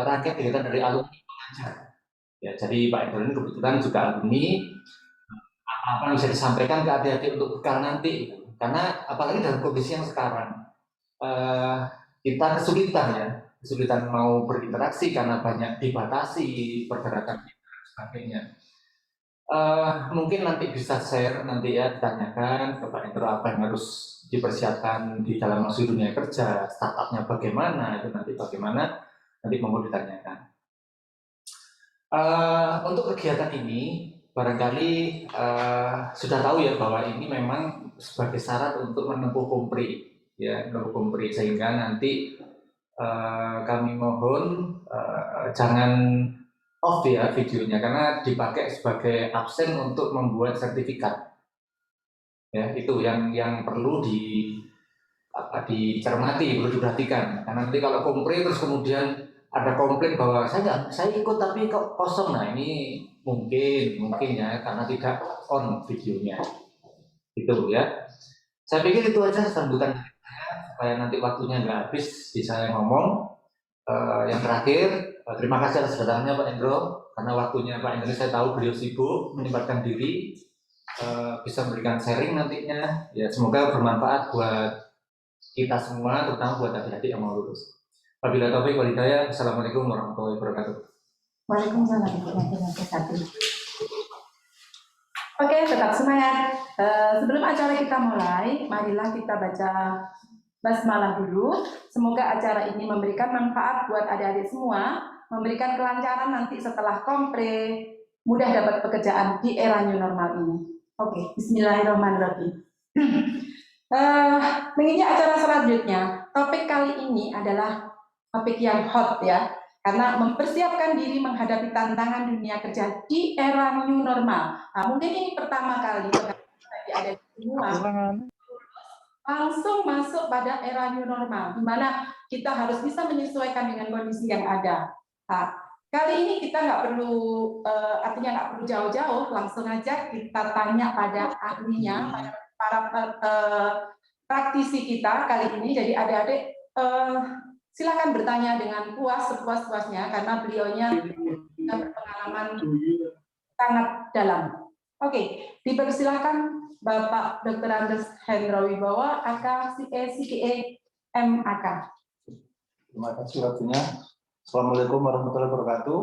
rangkaian kegiatan dari alumni pengajar. Ya, jadi Pak Endro ini kebetulan juga alumni, apa yang bisa disampaikan ke adik-adik untuk bekal nanti. Karena apalagi dalam kondisi yang sekarang, kita kesulitan mau berinteraksi karena banyak dibatasi pergerakan kita dan sebagainya. Mungkin nanti bisa share nanti ya, ditanyakan ke Pak Endro apa yang harus dipersiapkan di dalam masuk dunia kerja, startupnya bagaimana, itu nanti bagaimana, nanti mau ditanyakan. Untuk kegiatan ini barangkali sudah tahu ya bahwa ini memang sebagai syarat untuk menempuh kompri, ya, menempuh kompri, sehingga nanti kami mohon jangan off ya videonya karena dipakai sebagai absen untuk membuat sertifikat. Ya, itu yang perlu dicermati, perlu diperhatikan. Karena nanti kalau kompri terus kemudian ada komplain bahwa saya ikut tapi kok kosong, nah ini mungkin ya karena tidak on videonya. Itu ya. Saya pikir itu aja sambutan supaya nanti waktunya nggak habis bisa saya ngomong. Yang terakhir, terima kasih atas kedatangannya Pak Endro, karena waktunya Pak Endro saya tahu beliau sibuk menyempatkan diri, bisa memberikan sharing nantinya. Ya, semoga bermanfaat buat kita semua, terutama buat adik-adik yang mau lulus. Wabillahi taufiq wal hidayah. Assalamualaikum warahmatullahi wabarakatuh. Waalaikumsalam warahmatullahi wabarakatuh. Oke, tetap semangat. Sebelum acara kita mulai, marilah kita baca basmalah dulu. Semoga acara ini memberikan manfaat buat adik-adik semua, memberikan kelancaran nanti setelah kompre, mudah dapat pekerjaan di era new normal ini. Oke, bismillahirrahmanirrahim. Menginjak acara selanjutnya, topik kali ini adalah topik yang hot ya, karena mempersiapkan diri menghadapi tantangan dunia kerja di era new normal. Nah, mungkin ini pertama kali ada semua langsung masuk pada era new normal, di mana kita harus bisa menyesuaikan dengan kondisi yang ada. Nah, kali ini kita nggak perlu, artinya nggak perlu jauh-jauh, langsung aja kita tanya pada ahlinya, para praktisi kita kali ini. Jadi adik-adik silakan bertanya dengan puas, sepuas-puasnya, karena beliaunya berpengalaman sangat dalam. Oke, dipersilakan Bapak Dr. Andes Hendra Wibowo, AK CGE MAK. Terima kasih waktunya. Assalamualaikum warahmatullahi wabarakatuh.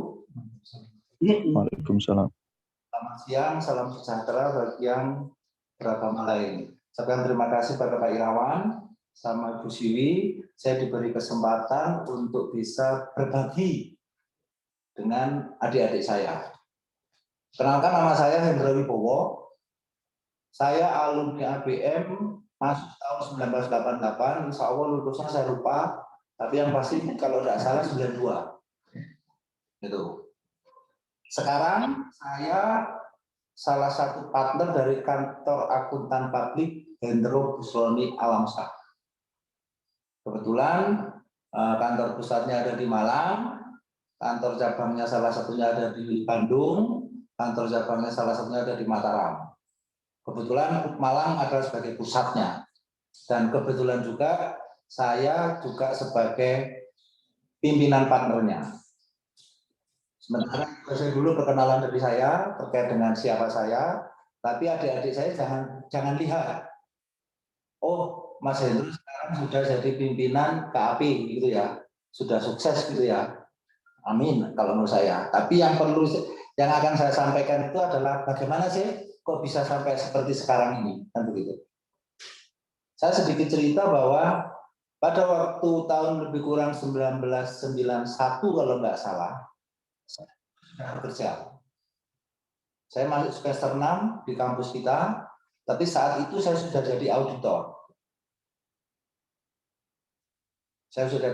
Waalaikumsalam. Selamat siang, salam sejahtera bagi yang beragama lain. Saya terima kasih pada Pak Irawan sama Bu Siwi. Saya diberi kesempatan untuk bisa berbagi dengan adik-adik saya. Kenalkan, nama saya Hendra Wibowo. Saya alumni ABM, masuk tahun 1988. Insya Allah lulusnya saya lupa, tapi yang pasti kalau tidak salah 92. Gitu. Sekarang saya salah satu partner dari kantor akuntan publik Hendro Busloni Alamsyah. Kebetulan kantor pusatnya ada di Malang, kantor cabangnya salah satunya ada di Bandung, kantor cabangnya salah satunya ada di Mataram. Kebetulan Malang adalah sebagai pusatnya, dan kebetulan juga saya juga sebagai pimpinan partnernya. Sementara saya dulu perkenalan dari saya terkait dengan siapa saya, tapi adik-adik saya jangan lihat, oh Mas Hendro sekarang sudah jadi pimpinan KAP gitu ya, sudah sukses gitu ya. Amin kalau menurut saya. Tapi yang akan saya sampaikan itu adalah bagaimana sih kok bisa sampai seperti sekarang ini, kan begitu. Saya sedikit cerita bahwa pada waktu tahun lebih kurang 1991 kalau nggak salah, saya sudah bekerja. Saya masuk semester 6 di kampus kita, tapi saat itu saya sudah jadi auditor. Saya sudah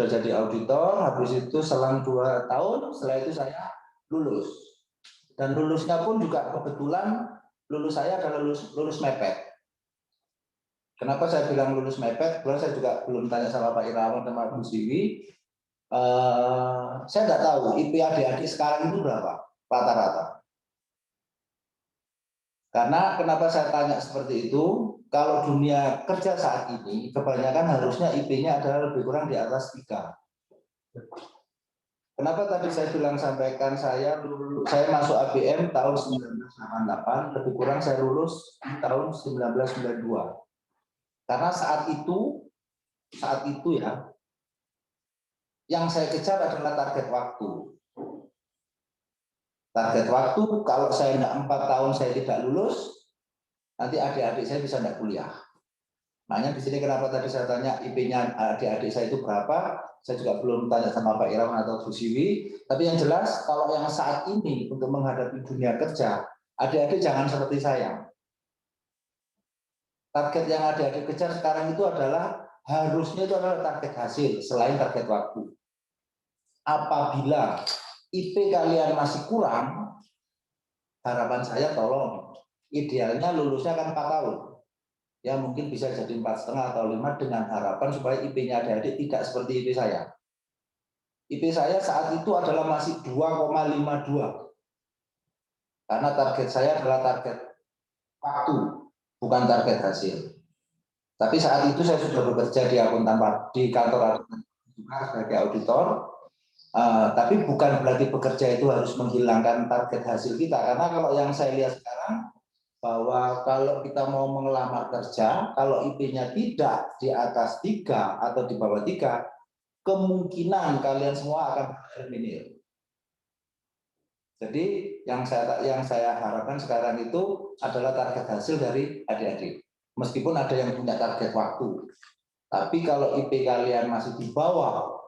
jadi auditor, habis itu selang 2 tahun, setelah itu saya lulus. Dan lulusnya pun juga kebetulan lulus saya adalah lulus mepet. Kenapa saya bilang lulus mepet? Karena saya juga belum tanya sama Pak Irawan dan Pak Bu Siwi. Saya nggak tahu IP adik-adik sekarang itu berapa rata-rata. Karena kenapa saya tanya seperti itu? Kalau dunia kerja saat ini, kebanyakan harusnya IP-nya adalah lebih kurang di atas 3. Kenapa tadi saya bilang sampaikan saya masuk ABM tahun 1988, lebih kurang saya lulus tahun 1992. Karena saat itu ya, yang saya kejar adalah target waktu. Target waktu, kalau saya tidak 4 tahun saya tidak lulus, nanti adik-adik saya bisa tidak kuliah. Makanya di sini kenapa tadi saya tanya IP-nya adik-adik saya itu berapa, saya juga belum tanya sama Pak Irawan atau Bu Siwi, tapi yang jelas kalau yang saat ini untuk menghadapi dunia kerja, adik-adik jangan seperti saya. Target yang adik-adik kejar sekarang itu adalah, harusnya itu adalah target hasil, selain target waktu. Apabila IP kalian masih kurang, harapan saya tolong, idealnya lulusnya kan 4 tahun. Ya mungkin bisa jadi 4,5 atau 5 dengan harapan supaya IP-nya adik-adik tidak seperti IP saya. IP saya saat itu adalah masih 2,52. Karena target saya adalah target waktu, bukan target hasil. Tapi saat itu saya sudah bekerja di kantor akuntan juga sebagai auditor. Tapi bukan berarti bekerja itu harus menghilangkan target hasil kita. Karena kalau yang saya lihat sekarang, bahwa kalau kita mau mengelamar kerja, kalau IP-nya tidak di atas 3 atau di bawah 3, kemungkinan kalian semua akan terminir. Jadi yang saya harapkan sekarang itu adalah target hasil dari adik-adik. Meskipun ada yang punya target waktu. Tapi kalau IP kalian masih di bawah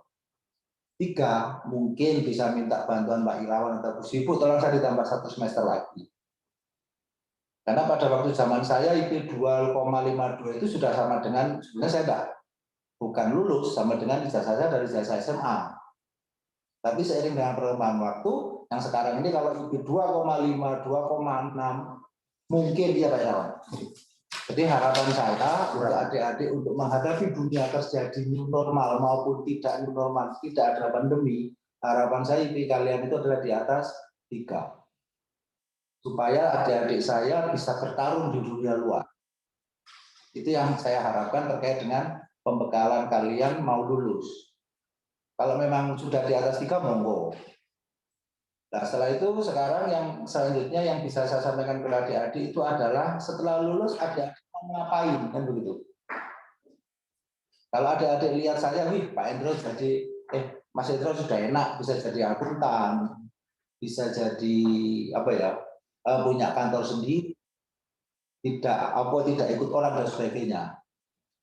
3, mungkin bisa minta bantuan Pak Irawan atau Bu Sipu, tolong saya ditambah 1 semester lagi. Karena pada waktu zaman saya IP 2,52 itu sudah sama dengan, sebenarnya saya bukan lulus, sama dengan ijazah saya dari ijazah SMA. Tapi seiring dengan perkembangan waktu, yang sekarang ini kalau IP 2,5, 2,6, mungkin dia Pak Irawan. Jadi harapan saya untuk adik-adik untuk menghadapi dunia kerja di new normal maupun tidak new normal, tidak ada pandemi, harapan saya IP kalian itu adalah di atas 3. Supaya adik-adik saya bisa bertarung di dunia luar. Itu yang saya harapkan terkait dengan pembekalan kalian mau lulus. Kalau memang sudah di atas 3, monggo. Nah, setelah itu sekarang yang selanjutnya yang bisa saya sampaikan ke adik-adik itu adalah setelah lulus adik-adik mau ngapain, kan begitu. Kalau adik-adik lihat saya, wih Pak Endro jadi, Mas Endro sudah enak, bisa jadi akuntan, bisa jadi punya kantor sendiri, tidak ikut orang dan sebagainya.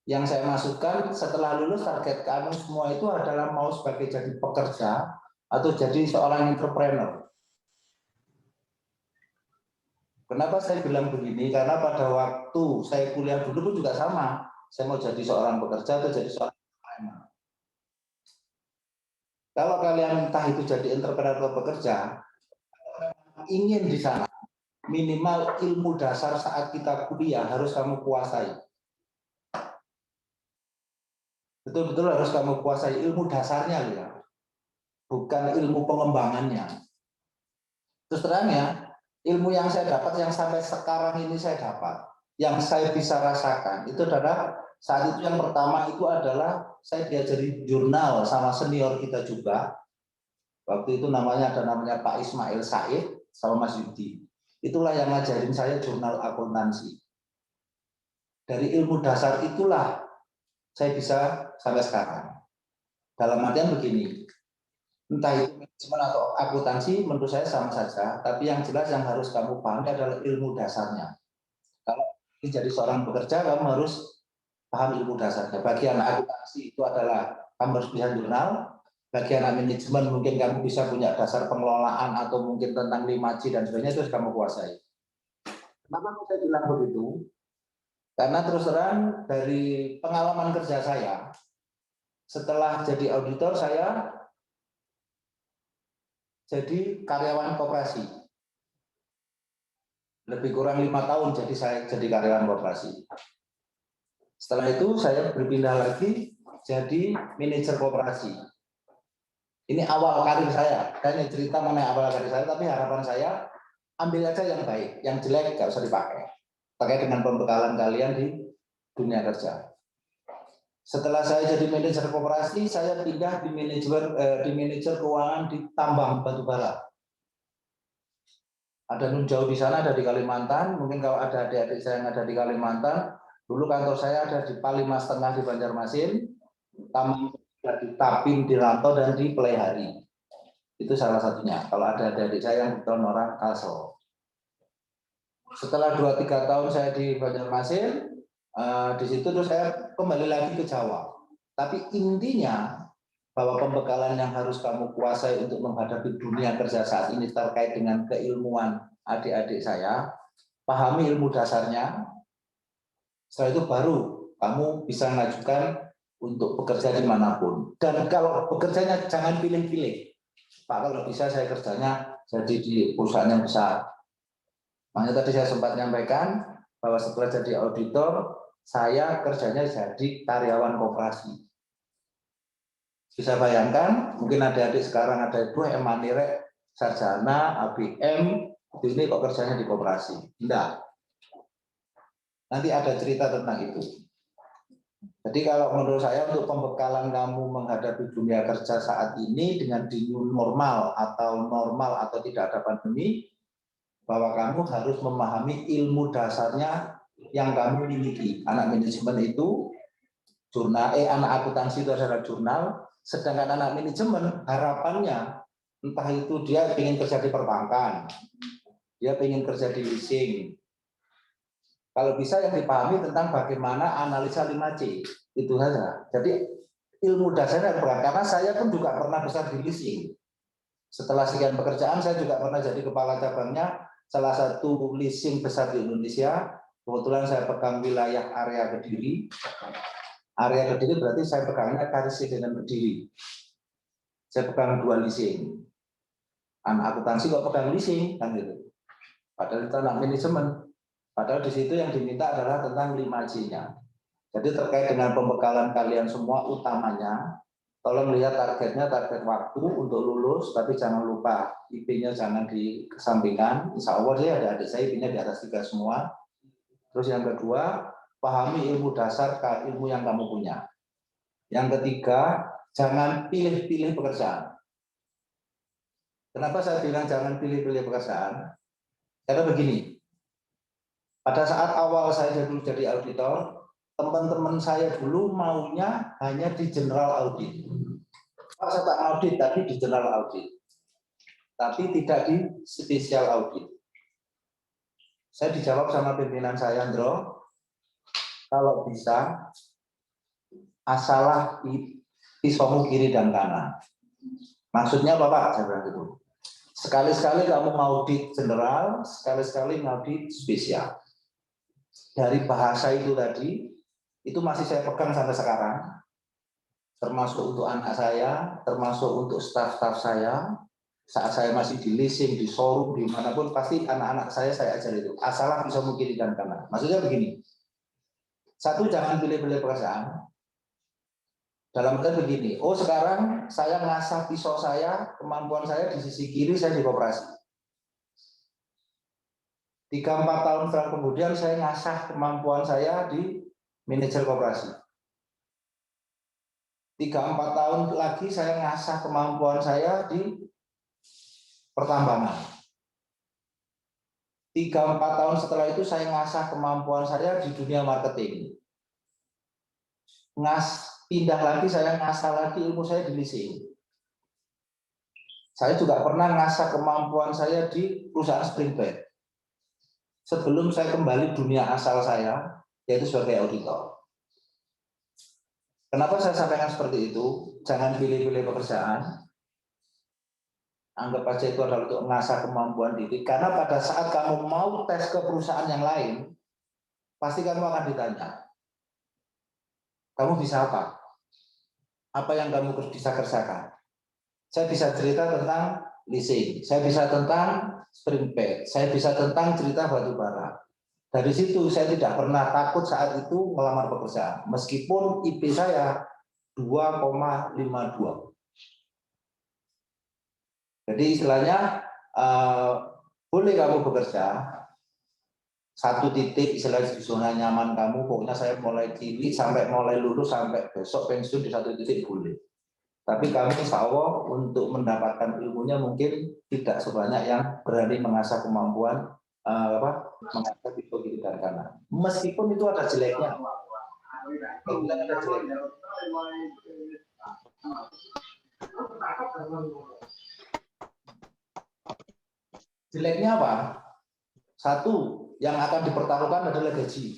Yang saya masukkan setelah lulus, target kami semua itu adalah mau sebagai jadi pekerja atau jadi seorang entrepreneur. Kenapa saya bilang begini? Karena pada waktu saya kuliah dulu pun juga sama. Saya mau jadi seorang pekerja atau jadi seorang entrepreneur. Kalau kalian entah itu jadi entrepreneur atau pekerja, ingin di sana, minimal ilmu dasar saat kita kuliah harus kamu kuasai. Betul-betul harus kamu kuasai ilmu dasarnya, ya, bukan ilmu pengembangannya. Terus terangnya, ilmu yang saya dapat, yang sampai sekarang ini saya dapat, yang saya bisa rasakan, itu adalah saat itu yang pertama itu adalah saya diajari jurnal sama senior kita juga. Waktu itu namanya Pak Ismail Said sama Mas Yudi. Itulah yang ngajarin saya jurnal akuntansi. Dari ilmu dasar itulah saya bisa sampai sekarang. Dalam artian begini, entah itu manajemen atau akuntansi menurut saya sama saja, tapi yang jelas yang harus kamu pahami adalah ilmu dasarnya. Kalau jadi seorang pekerja, kamu harus paham ilmu dasarnya. Bagian akuntansi itu adalah kamu harus bisa jurnal, bagian manajemen mungkin kamu bisa punya dasar pengelolaan atau mungkin tentang 5G dan sebagainya, itu harus kamu kuasai. Kenapa saya bilang begitu? Karena terus terang dari pengalaman kerja saya, setelah jadi auditor saya jadi karyawan koperasi. Lebih kurang 5 tahun jadi saya jadi karyawan koperasi. Setelah itu saya berpindah lagi jadi manajer koperasi. Ini awal karir saya. Saya cerita mengenai awal karir saya, tapi harapan saya ambil aja yang baik, yang jelek nggak usah dipakai. Terkait dengan pembekalan kalian di dunia kerja. Setelah saya jadi manajer koperasi, saya pindah di manajer keuangan di tambang batubara. Ada nun jauh di sana, ada di Kalimantan. Mungkin kalau ada adik-adik saya yang ada di Kalimantan, dulu kantor saya ada di Palimas Tengah di Banjarmasin, tambang di Tapin, di Rantau, dan di Pelehari. Itu salah satunya. Kalau ada adik-adik saya yang kebetulan orang Kalsel. Setelah 2-3 tahun saya di Banjarmasin, di situ terus saya kembali lagi ke Jawa. Tapi intinya bahwa pembekalan yang harus kamu kuasai untuk menghadapi dunia kerja saat ini terkait dengan keilmuan adik-adik saya, pahami ilmu dasarnya. Setelah itu baru kamu bisa mengajukan untuk bekerja dimanapun. Dan kalau bekerjanya jangan pilih-pilih. Pak, kalau bisa saya kerjanya jadi di perusahaan yang besar. Makanya tadi saya sempat menyampaikan bahwa setelah jadi auditor, saya kerjanya jadi karyawan koperasi. Bisa bayangkan, mungkin adik-adik sekarang ada itu Emanirek, sarjana, ABM, ini kok kerjanya di koperasi. Enggak. Nanti ada cerita tentang itu. Jadi kalau menurut saya untuk pembekalan kamu menghadapi dunia kerja saat ini dengan di new normal atau tidak ada pandemi, bahwa kamu harus memahami ilmu dasarnya yang kamu miliki. Anak manajemen itu anak akuntansi itu adalah jurnal, sedangkan anak manajemen harapannya entah itu dia ingin kerja di perbankan, dia ingin kerja di leasing. Kalau bisa yang dipahami tentang bagaimana analisa 5C, itu saja. Jadi ilmu dasarnya berat, karena saya pun juga pernah besar di leasing. Setelah sekian pekerjaan, saya juga pernah jadi kepala cabangnya salah satu leasing besar di Indonesia. Kebetulan saya pegang wilayah area Kediri. Area Kediri berarti saya pegangnya Karesidenan Kediri. Saya pegang 2 leasing. Anak akuntansi kok pegang leasing, kan gitu. Padahal itu anak manajemen. Padahal di situ yang diminta adalah tentang 5C-nya. Jadi terkait dengan pembekalan kalian semua utamanya, tolong lihat targetnya, target waktu untuk lulus, tapi jangan lupa IP-nya jangan dikesampingkan. Insya Allah sih ada adik saya IP-nya di atas 3 semua. Terus yang kedua, pahami ilmu dasar ilmu yang kamu punya. Yang ketiga, jangan pilih-pilih pekerjaan. Kenapa saya bilang jangan pilih-pilih pekerjaan? Karena begini, pada saat awal saya dulu jadi auditor, teman-teman saya dulu maunya hanya di general audit. Pak, saya tak audit, tapi di general audit. Tapi tidak di spesial audit. Saya dijawab sama pimpinan saya, Andro, kalau bisa, asalah pisaumu kiri dan kanan. Maksudnya apa, Pak? Saya bilang gitu. Sekali-sekali kamu ngaudit general, sekali-sekali ngaudit spesial. Dari bahasa itu tadi, itu masih saya pegang sampai sekarang, termasuk untuk anak saya, termasuk untuk staf-staf saya. Saat saya masih di leasing, di showroom, dimanapun, pasti anak-anak saya ajar itu. Asalah pisaumu kiri dan kanan. Maksudnya begini, satu, jangan pilih-pilih pekerjaan. Dalam arti begini, oh sekarang saya ngasah pisau saya, kemampuan saya di sisi kiri, saya di koperasi. 3-4 tahun setelah kemudian saya ngasah kemampuan saya di manajer koperasi. 3-4 tahun lagi saya ngasah kemampuan saya di pertambangan. 3-4 tahun setelah itu saya ngasah kemampuan saya di dunia marketing. Pindah lagi saya ngasah lagi ilmu saya di leasing. Saya juga pernah ngasah kemampuan saya di perusahaan Springbed. Sebelum saya kembali dunia asal saya, yaitu sebagai auditor. Kenapa saya sampaikan seperti itu? Jangan pilih-pilih pekerjaan. Anggap aja itu adalah untuk mengasah kemampuan diri. Karena pada saat kamu mau tes ke perusahaan yang lain, pasti kamu akan ditanya, kamu bisa apa? Apa yang kamu bisa kerjakan? Saya bisa cerita tentang leasing, saya bisa tentang Springbed, saya bisa tentang cerita batubara. Dari situ saya tidak pernah takut saat itu melamar pekerjaan, meskipun IP saya 2,52. Jadi istilahnya boleh kamu bekerja, satu titik istilah di zona nyaman kamu, pokoknya saya mulai cilik sampai mulai lulus sampai besok pensiun di satu titik boleh. Tapi kami insya Allah untuk mendapatkan ilmunya mungkin tidak sebanyak yang berani mengasah kemampuan mengasah pisau kiri dan kanan. Meskipun itu ada jeleknya. Ada jeleknya. Jeleknya apa? Satu, yang akan dipertaruhkan adalah gaji.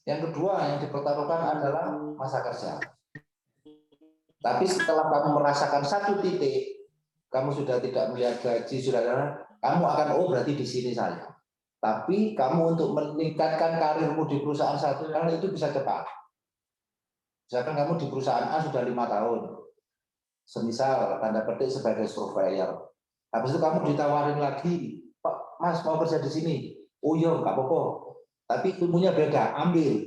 Yang kedua, yang dipertaruhkan adalah masa kerja. Tapi setelah kamu merasakan satu titik, kamu sudah tidak melihat gaji, kamu akan, oh berarti di sini saya. Tapi kamu untuk meningkatkan karirmu di perusahaan satu, karena itu bisa cepat. Misalkan kamu di perusahaan A sudah 5 tahun, semisal tanda petik sebagai surveyor. Habis itu kamu ditawarin lagi, Pak, Mas mau kerja di sini. Oh iya, nggak apa-apa. Tapi ilmunya beda, ambil.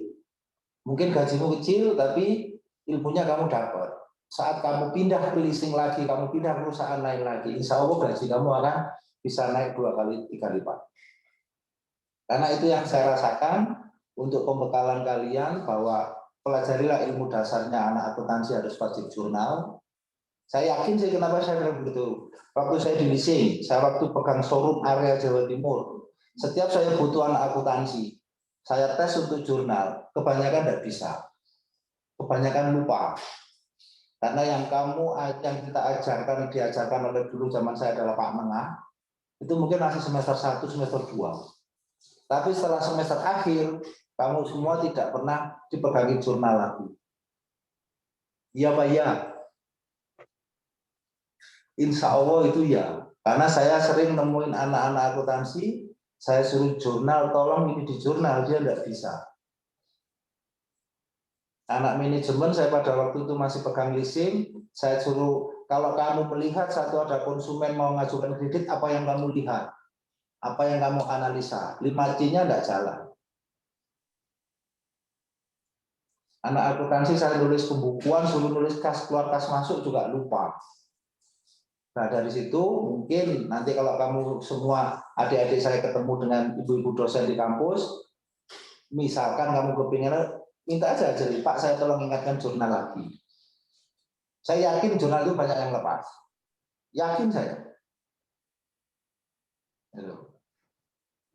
Mungkin gajimu kecil, tapi ilmunya kamu dapat. Saat kamu pindah ke leasing lagi, kamu pindah ke perusahaan lain lagi, insya Allah gaji kamu akan bisa naik 2 kali, 3 lipat. Karena itu yang saya rasakan untuk pembekalan kalian, bahwa pelajarilah ilmu dasarnya anak akuntansi harus wajib jurnal. Saya yakin sih kenapa saya bilang begitu. Waktu saya di leasing, saya waktu pegang showroom area Jawa Timur, setiap saya butuh anak akuntansi, saya tes untuk jurnal, kebanyakan tidak bisa. Kebanyakan lupa. Karena yang kita diajarkan oleh dulu zaman saya adalah Pak Menah, itu mungkin masih semester 1, semester 2. Tapi setelah semester akhir, kamu semua tidak pernah dipegangi jurnal lagi. Iya Pak, iya. Insya Allah itu ya. Karena saya sering nemuin anak-anak akuntansi, saya suruh jurnal, tolong ini di jurnal, dia tidak bisa. Anak manajemen saya pada waktu itu masih pegang leasing, saya suruh, kalau kamu melihat satu ada konsumen mau mengajukan kredit, apa yang kamu lihat? Apa yang kamu analisa? 5C-nya tidak jalan. Anak akuntansi saya nulis pembukuan, suruh nulis kas keluar kas masuk juga lupa. Nah dari situ mungkin nanti kalau kamu semua adik-adik saya ketemu dengan ibu-ibu dosen di kampus, misalkan kamu kepingin, minta aja jadi Pak saya tolong ingatkan jurnal lagi. Saya yakin jurnal itu banyak yang lepas. Yakin saya.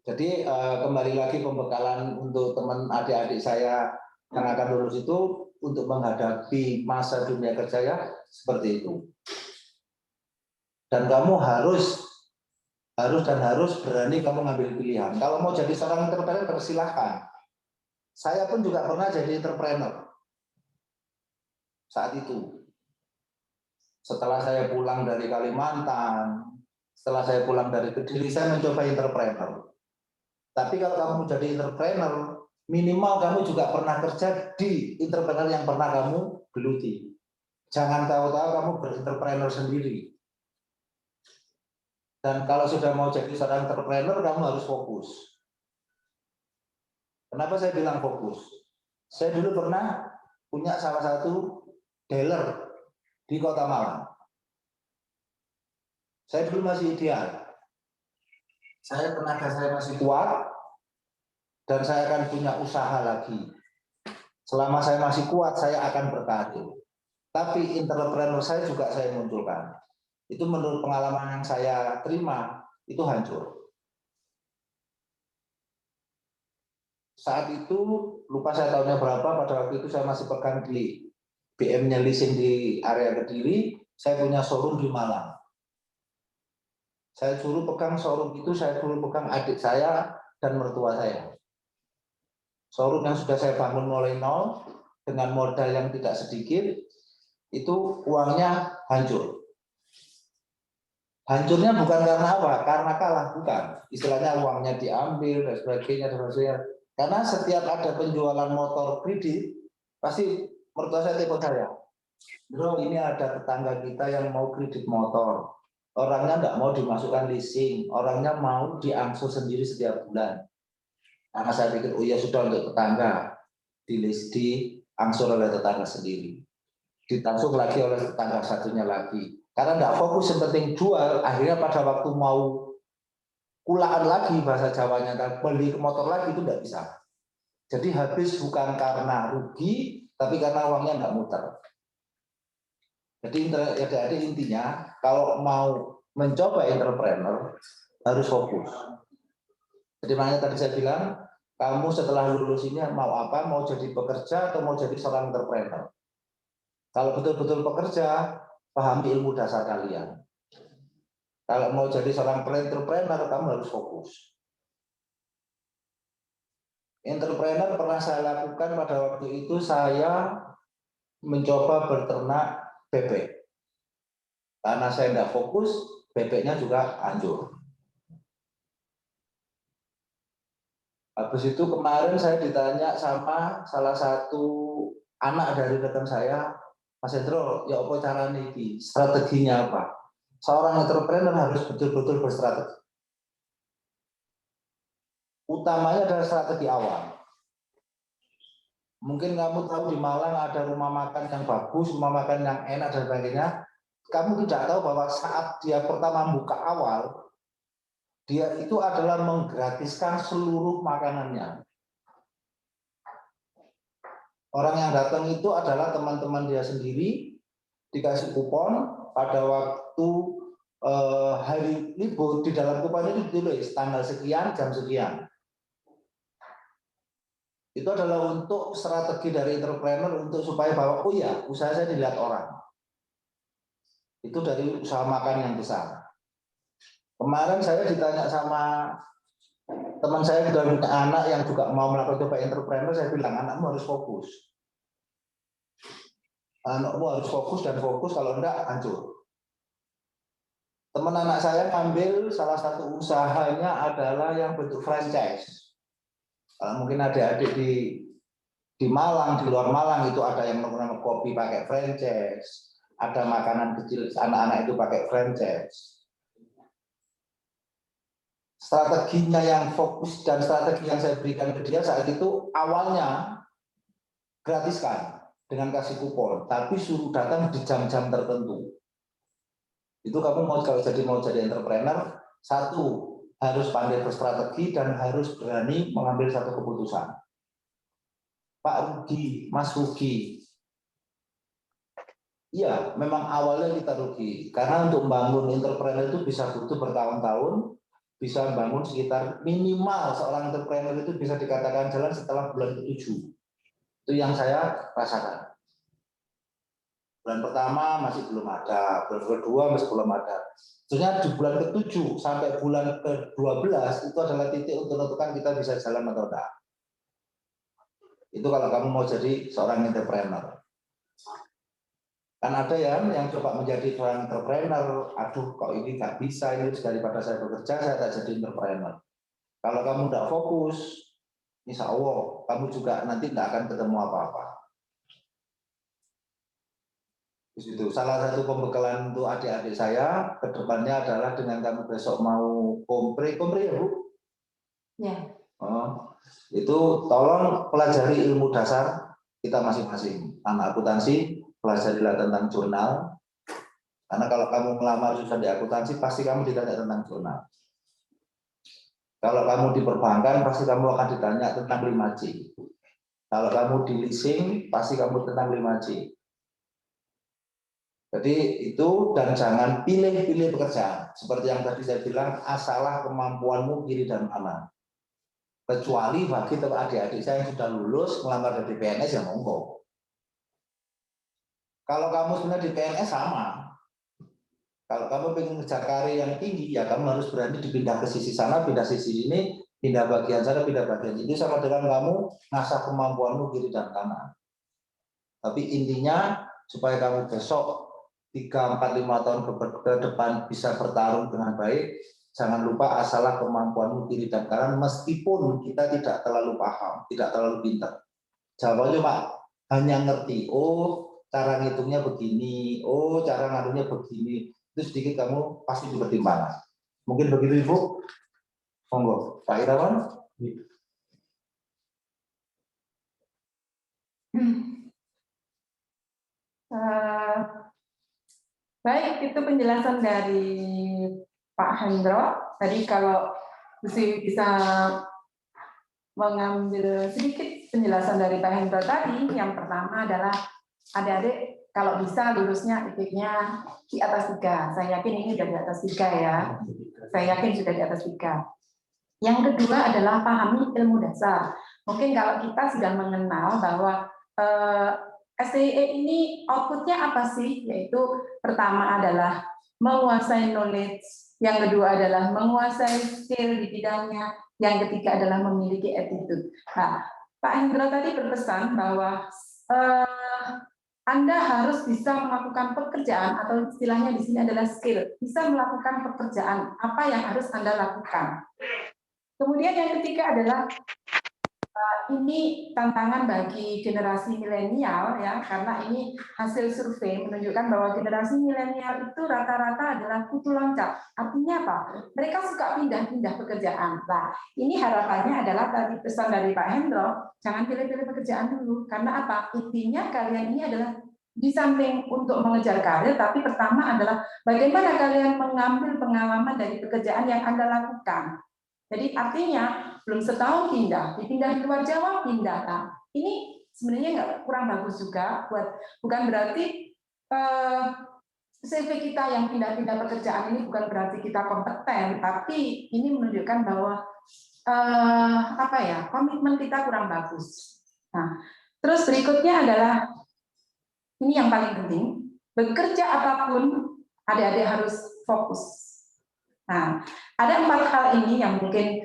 Jadi kembali lagi pembekalan untuk teman adik-adik saya yang akan lulus itu untuk menghadapi masa dunia kerja ya seperti itu. Dan kamu harus berani kamu ngambil pilihan. Kalau mau jadi seorang entrepreneur silahkan. Saya pun juga pernah jadi entrepreneur saat itu. Setelah saya pulang dari Kalimantan, setelah saya pulang dari Kediri, saya mencoba entrepreneur. Tapi kalau kamu jadi entrepreneur, minimal kamu juga pernah kerja di entrepreneur yang pernah kamu geluti. Jangan tahu-tahu kamu berentrepreneur sendiri. Dan kalau sudah mau jadi seorang entrepreneur, kamu harus fokus. Kenapa saya bilang fokus? Saya dulu pernah punya salah satu dealer di Kota Malang. Saya dulu masih ideal. Tenaga saya masih kuat, dan saya akan punya usaha lagi. Selama saya masih kuat, saya akan berkarir. Tapi entrepreneur saya juga saya munculkan. Itu menurut pengalaman yang saya terima, itu hancur. Saat itu, lupa saya tahunnya berapa, pada waktu itu saya masih pegang di BM-nya leasing di area Kediri, saya punya showroom di Malang. Saya suruh pegang showroom itu, saya suruh pegang adik saya dan mertua saya. Showroom yang sudah saya bangun mulai nol, dengan modal yang tidak sedikit, itu uangnya hancur. Hancurnya bukan karena apa? Karena kalah, bukan. Istilahnya uangnya diambil, dan sebagainya. Karena setiap ada penjualan motor kredit, pasti mertua saya telepon saya. Bro, ini ada tetangga kita yang mau kredit motor. Orangnya nggak mau dimasukkan leasing, orangnya mau diangsur sendiri setiap bulan. Karena saya pikir, oh ya sudah untuk tetangga, diangsur oleh tetangga sendiri. Ditangsur lagi oleh tetangga satunya lagi. Karena nggak fokus yang penting jual, akhirnya pada waktu mau kulaan lagi bahasa Jawanya, beli motor lagi itu tidak bisa. Jadi habis bukan karena rugi, tapi karena uangnya nggak muter. Jadi adik-adik intinya kalau mau mencoba entrepreneur harus fokus. Jadi makanya tadi saya bilang, kamu setelah lulus ini mau apa? Mau jadi pekerja atau mau jadi seorang entrepreneur? Kalau betul-betul pekerja, pahami ilmu dasar kalian. Kalau mau jadi seorang entrepreneur, kamu harus fokus. Entrepreneur pernah saya lakukan pada waktu itu, saya mencoba berternak bebek. Karena saya tidak fokus, bebeknya juga hancur. Habis itu kemarin saya ditanya sama salah satu anak dari rekan saya, Mas Hendro, ya apa cara niki? Strateginya apa? Seorang entrepreneur harus betul-betul berstrategi. Utamanya adalah strategi awal. Mungkin kamu tahu di Malang ada rumah makan yang bagus, rumah makan yang enak dan sebagainya. Kamu tidak tahu bahwa saat dia pertama buka awal, dia itu adalah menggratiskan seluruh makanannya. Orang yang datang itu adalah teman-teman dia sendiri, dikasih kupon pada waktu hari libur, di dalam kupon itu ditulis tanggal sekian, jam sekian. Itu adalah untuk strategi dari entrepreneur untuk supaya bahwa oh ya usaha saya dilihat orang. Itu dari usaha makan yang besar. Kemarin saya ditanya sama teman saya dan anak yang juga mau melakukan coba entrepreneur, saya bilang anakmu harus fokus. Anakmu harus fokus dan fokus, kalau enggak hancur. Teman anak saya ngambil salah satu usahanya adalah yang bentuk franchise. Mungkin adik-adik di Malang, di luar Malang itu ada yang menggunakan kopi pakai franchise, ada makanan kecil anak-anak itu pakai franchise. Strateginya yang fokus dan strategi yang saya berikan ke dia saat itu awalnya gratiskan dengan kasih kupon, tapi suruh datang di jam-jam tertentu. Itu kamu mau jadi entrepreneur, satu harus pandai berstrategi dan harus berani mengambil satu keputusan. Pak rugi, Mas rugi. Iya, memang awalnya kita rugi. Karena untuk membangun entrepreneur itu bisa butuh bertahun-tahun, bisa membangun sekitar minimal seorang entrepreneur itu bisa dikatakan jalan setelah bulan ke-7. Itu yang saya rasakan. Bulan pertama masih belum ada, bulan kedua masih belum ada. Sebenarnya di bulan ke-7 sampai bulan ke-12 itu adalah titik untuk menentukan kita bisa jalan atau tidak. Itu kalau kamu mau jadi seorang entrepreneur. Kan ada yang coba menjadi seorang entrepreneur, aduh kok ini nggak bisa, ini daripada saya bekerja, saya tak jadi entrepreneur. Kalau kamu tidak fokus, insya Allah kamu juga nanti tidak akan ketemu apa-apa. Itu salah satu pembekalan untuk adik-adik saya ke depannya adalah dengan kamu besok mau kompre ya Bu? Ya. Itu tolong pelajari ilmu dasar kita masing-masing. Anak akuntansi, pelajarilah tentang jurnal. Karena kalau kamu melamar susah di akuntansi, pasti kamu ditanya tentang jurnal. Kalau kamu di perbankan, pasti kamu akan ditanya tentang 5C. Kalau kamu di leasing, pasti kamu tentang 5C. Jadi itu, dan jangan pilih-pilih pekerjaan. Seperti yang tadi saya bilang, asalah kemampuanmu kiri dan kanan. Kecuali bagi adik-adik saya yang sudah lulus, melamar dari PNS, ya monggo. Kalau kamu sebenarnya di PNS sama. Kalau kamu ingin ngejar karir yang tinggi, ya kamu harus berani dipindah ke sisi sana, pindah sisi ini, pindah bagian sana, pindah bagian ini. Sama dengan kamu ngasah kemampuanmu kiri dan kanan. Tapi intinya, supaya kamu besok 3, 4, 5 tahun ke depan bisa bertarung dengan baik, jangan lupa asalah kemampuanmu kiri dan kanan, meskipun kita tidak terlalu paham, tidak terlalu pintar. Jawabannya Pak, hanya ngerti, oh cara ngitungnya begini, oh cara ngaruhnya begini, itu sedikit kamu pasti dipertimbangkan. Mungkin begitu Ibu? Monggo, Pak Irawan. Baik, itu penjelasan dari Pak Hendro. Tadi kalau bisa mengambil sedikit penjelasan dari Pak Hendro tadi. Yang pertama adalah adik-adik kalau bisa lulusnya IPK-nya di atas 3. Saya yakin ini sudah di atas 3 ya. Saya yakin sudah di atas 3. Yang kedua adalah pahami ilmu dasar. Mungkin kalau kita sudah mengenal bahwa STIE ini outputnya apa sih? Yaitu pertama adalah menguasai knowledge, yang kedua adalah menguasai skill di bidangnya, yang ketiga adalah memiliki attitude. Nah, Pak Hendro tadi berpesan bahwa Anda harus bisa melakukan pekerjaan, atau istilahnya di sini adalah skill, bisa melakukan pekerjaan apa yang harus Anda lakukan. Kemudian yang ketiga adalah ini tantangan bagi generasi milenial ya, karena ini hasil survei menunjukkan bahwa generasi milenial itu rata-rata adalah kutu loncat. Artinya apa? Mereka suka pindah-pindah pekerjaan. Nah, ini harapannya adalah tadi pesan dari Pak Hendro, jangan pilih-pilih pekerjaan dulu. Karena apa? Intinya kalian ini adalah di samping untuk mengejar karir, tapi pertama adalah bagaimana kalian mengambil pengalaman dari pekerjaan yang Anda lakukan. Jadi artinya belum setahun pindah di luar Jawa pindah. Nah, ini sebenarnya nggak kurang bagus juga bukan berarti CV kita yang pindah-pindah pekerjaan ini bukan berarti kita kompeten, tapi ini menunjukkan bahwa komitmen kita kurang bagus. Nah, terus berikutnya adalah ini yang paling penting, bekerja apapun adik-adik harus fokus. Nah, ada 4 hal ini yang mungkin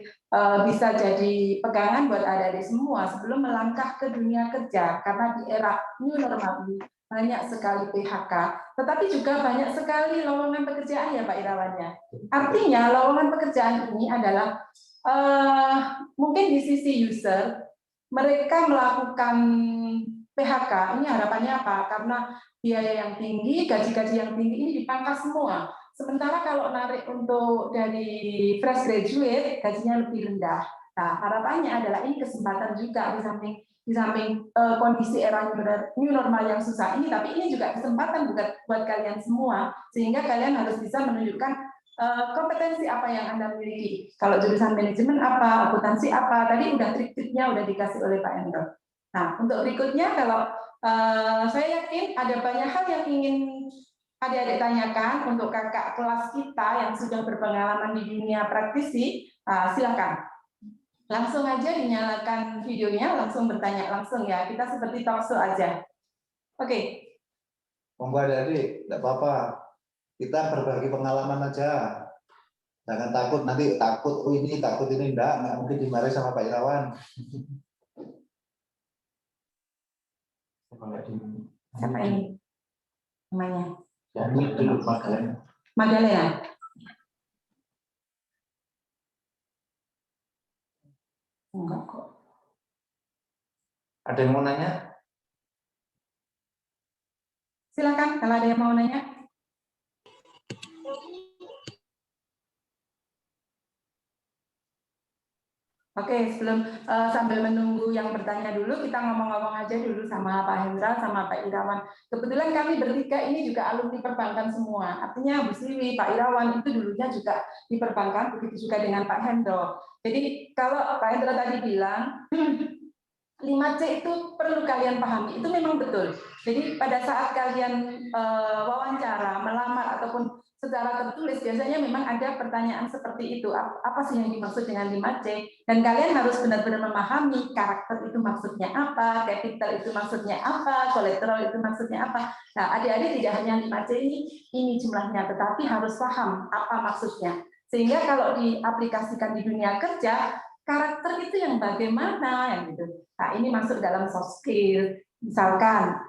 bisa jadi pegangan buat adik-adik semua sebelum melangkah ke dunia kerja, karena di era new normal ini banyak sekali PHK, tetapi juga banyak sekali lowongan pekerjaan ya Pak Irawan ya. Artinya lowongan pekerjaan ini adalah mungkin di sisi user mereka melakukan PHK, ini harapannya apa? Karena biaya yang tinggi, gaji-gaji yang tinggi ini dipangkas semua. Sementara kalau narik untuk dari fresh graduate, gajinya lebih rendah. Nah, harapannya adalah ini kesempatan juga di samping kondisi era new normal yang susah ini, tapi ini juga kesempatan buat kalian semua, sehingga kalian harus bisa menunjukkan kompetensi apa yang Anda miliki. Kalau jurusan manajemen apa, akuntansi apa, tadi udah trik-triknya udah dikasih oleh Pak Hendro. Nah, untuk berikutnya, kalau saya yakin ada banyak hal yang ingin adik-adik tanyakan untuk kakak kelas kita yang sudah berpengalaman di dunia praktisi, silakan. Langsung aja dinyalakan videonya, langsung bertanya langsung ya. Kita seperti talk show aja. Oke. Monggo adik-adik, tidak apa-apa. Kita berbagi pengalaman aja. Jangan takut, nanti takut, ini enggak mungkin dimarahi sama Pak Irawan. Siapa ini? Namanya? Magdalena. Magdalena. Enggak kok. Ada yang mau nanya? Silakan kalau ada yang mau nanya. Oke, sebelum sambil menunggu yang bertanya dulu, kita ngomong-ngomong aja dulu sama Pak Hendra, sama Pak Irawan. Kebetulan kami bertiga ini juga alumni perbankan semua. Artinya Bu Siwi, Pak Irawan itu dulunya juga di perbankan, begitu juga dengan Pak Hendro. Jadi kalau Pak Hendro tadi bilang 5C itu perlu kalian pahami, itu memang betul. Jadi pada saat kalian wawancara, melamar ataupun secara tertulis, biasanya memang ada pertanyaan seperti itu. Apa sih yang dimaksud dengan 5C? Dan kalian harus benar-benar memahami karakter itu maksudnya apa, capital itu maksudnya apa, collateral itu maksudnya apa. Nah, adik-adik tidak hanya 5C ini jumlahnya, tetapi harus paham apa maksudnya. Sehingga kalau diaplikasikan di dunia kerja, karakter itu yang bagaimana, yang gitu. Nah, ini masuk dalam soft skill. Misalkan,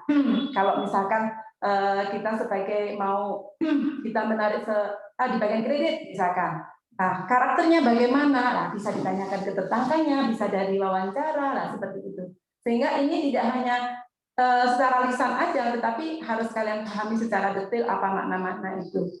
kalau misalkan kita sebagai mau kita menarik di bagian kredit misalkan, nah karakternya bagaimana, nah, bisa ditanyakan ke tetangganya, bisa dari wawancara, nah seperti itu. Sehingga ini tidak hanya secara lisan aja, tetapi harus kalian pahami secara detail apa makna-makna itu.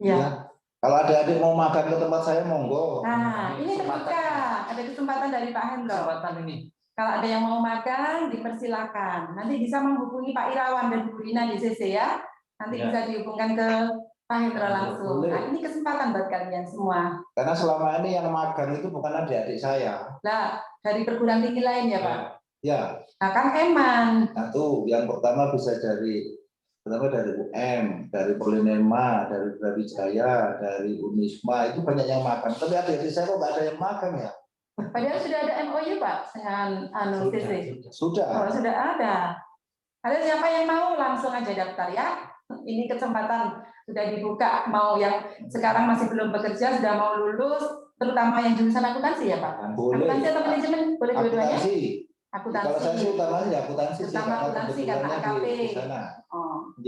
Ya. Kalau adik-adik mau makan ke tempat saya, monggo. Nah, ini terbuka, ada kesempatan dari Pak Hendro. Kesempatan ini. Kalau ada yang mau makan, dipersilakan. Nanti bisa menghubungi Pak Irawan dan Bu Rina di CC ya. Nanti bisa dihubungkan ke Pak Hendra langsung. Boleh. Nah, ini kesempatan buat kalian semua. Karena selama ini yang magang itu bukan adik-adik saya. Nah, dari perguruan tinggi lain ya Pak? Ya, Nah kan Eman. satu, yang pertama bisa dari UM, dari Polinema, dari Brawijaya, dari Unisma, itu banyak yang magang. Tapi adik-adik saya kok nggak ada yang magang ya? Padahal sudah ada MOU Pak dengan CC. Sudah. Oh, sudah ada. Ada siapa yang mau langsung aja daftar ya? Ini kesempatan sudah dibuka. Mau yang sekarang masih belum bekerja, sudah mau lulus, terutama yang jurusan akuntansi ya Pak? Boleh. Akuntansi atau manajemen? Boleh dua-duanya? Akuntansi. Kalau saya sih utamanya akuntansi sih, utama akuntansi karena AKP. di sana. Oh. J.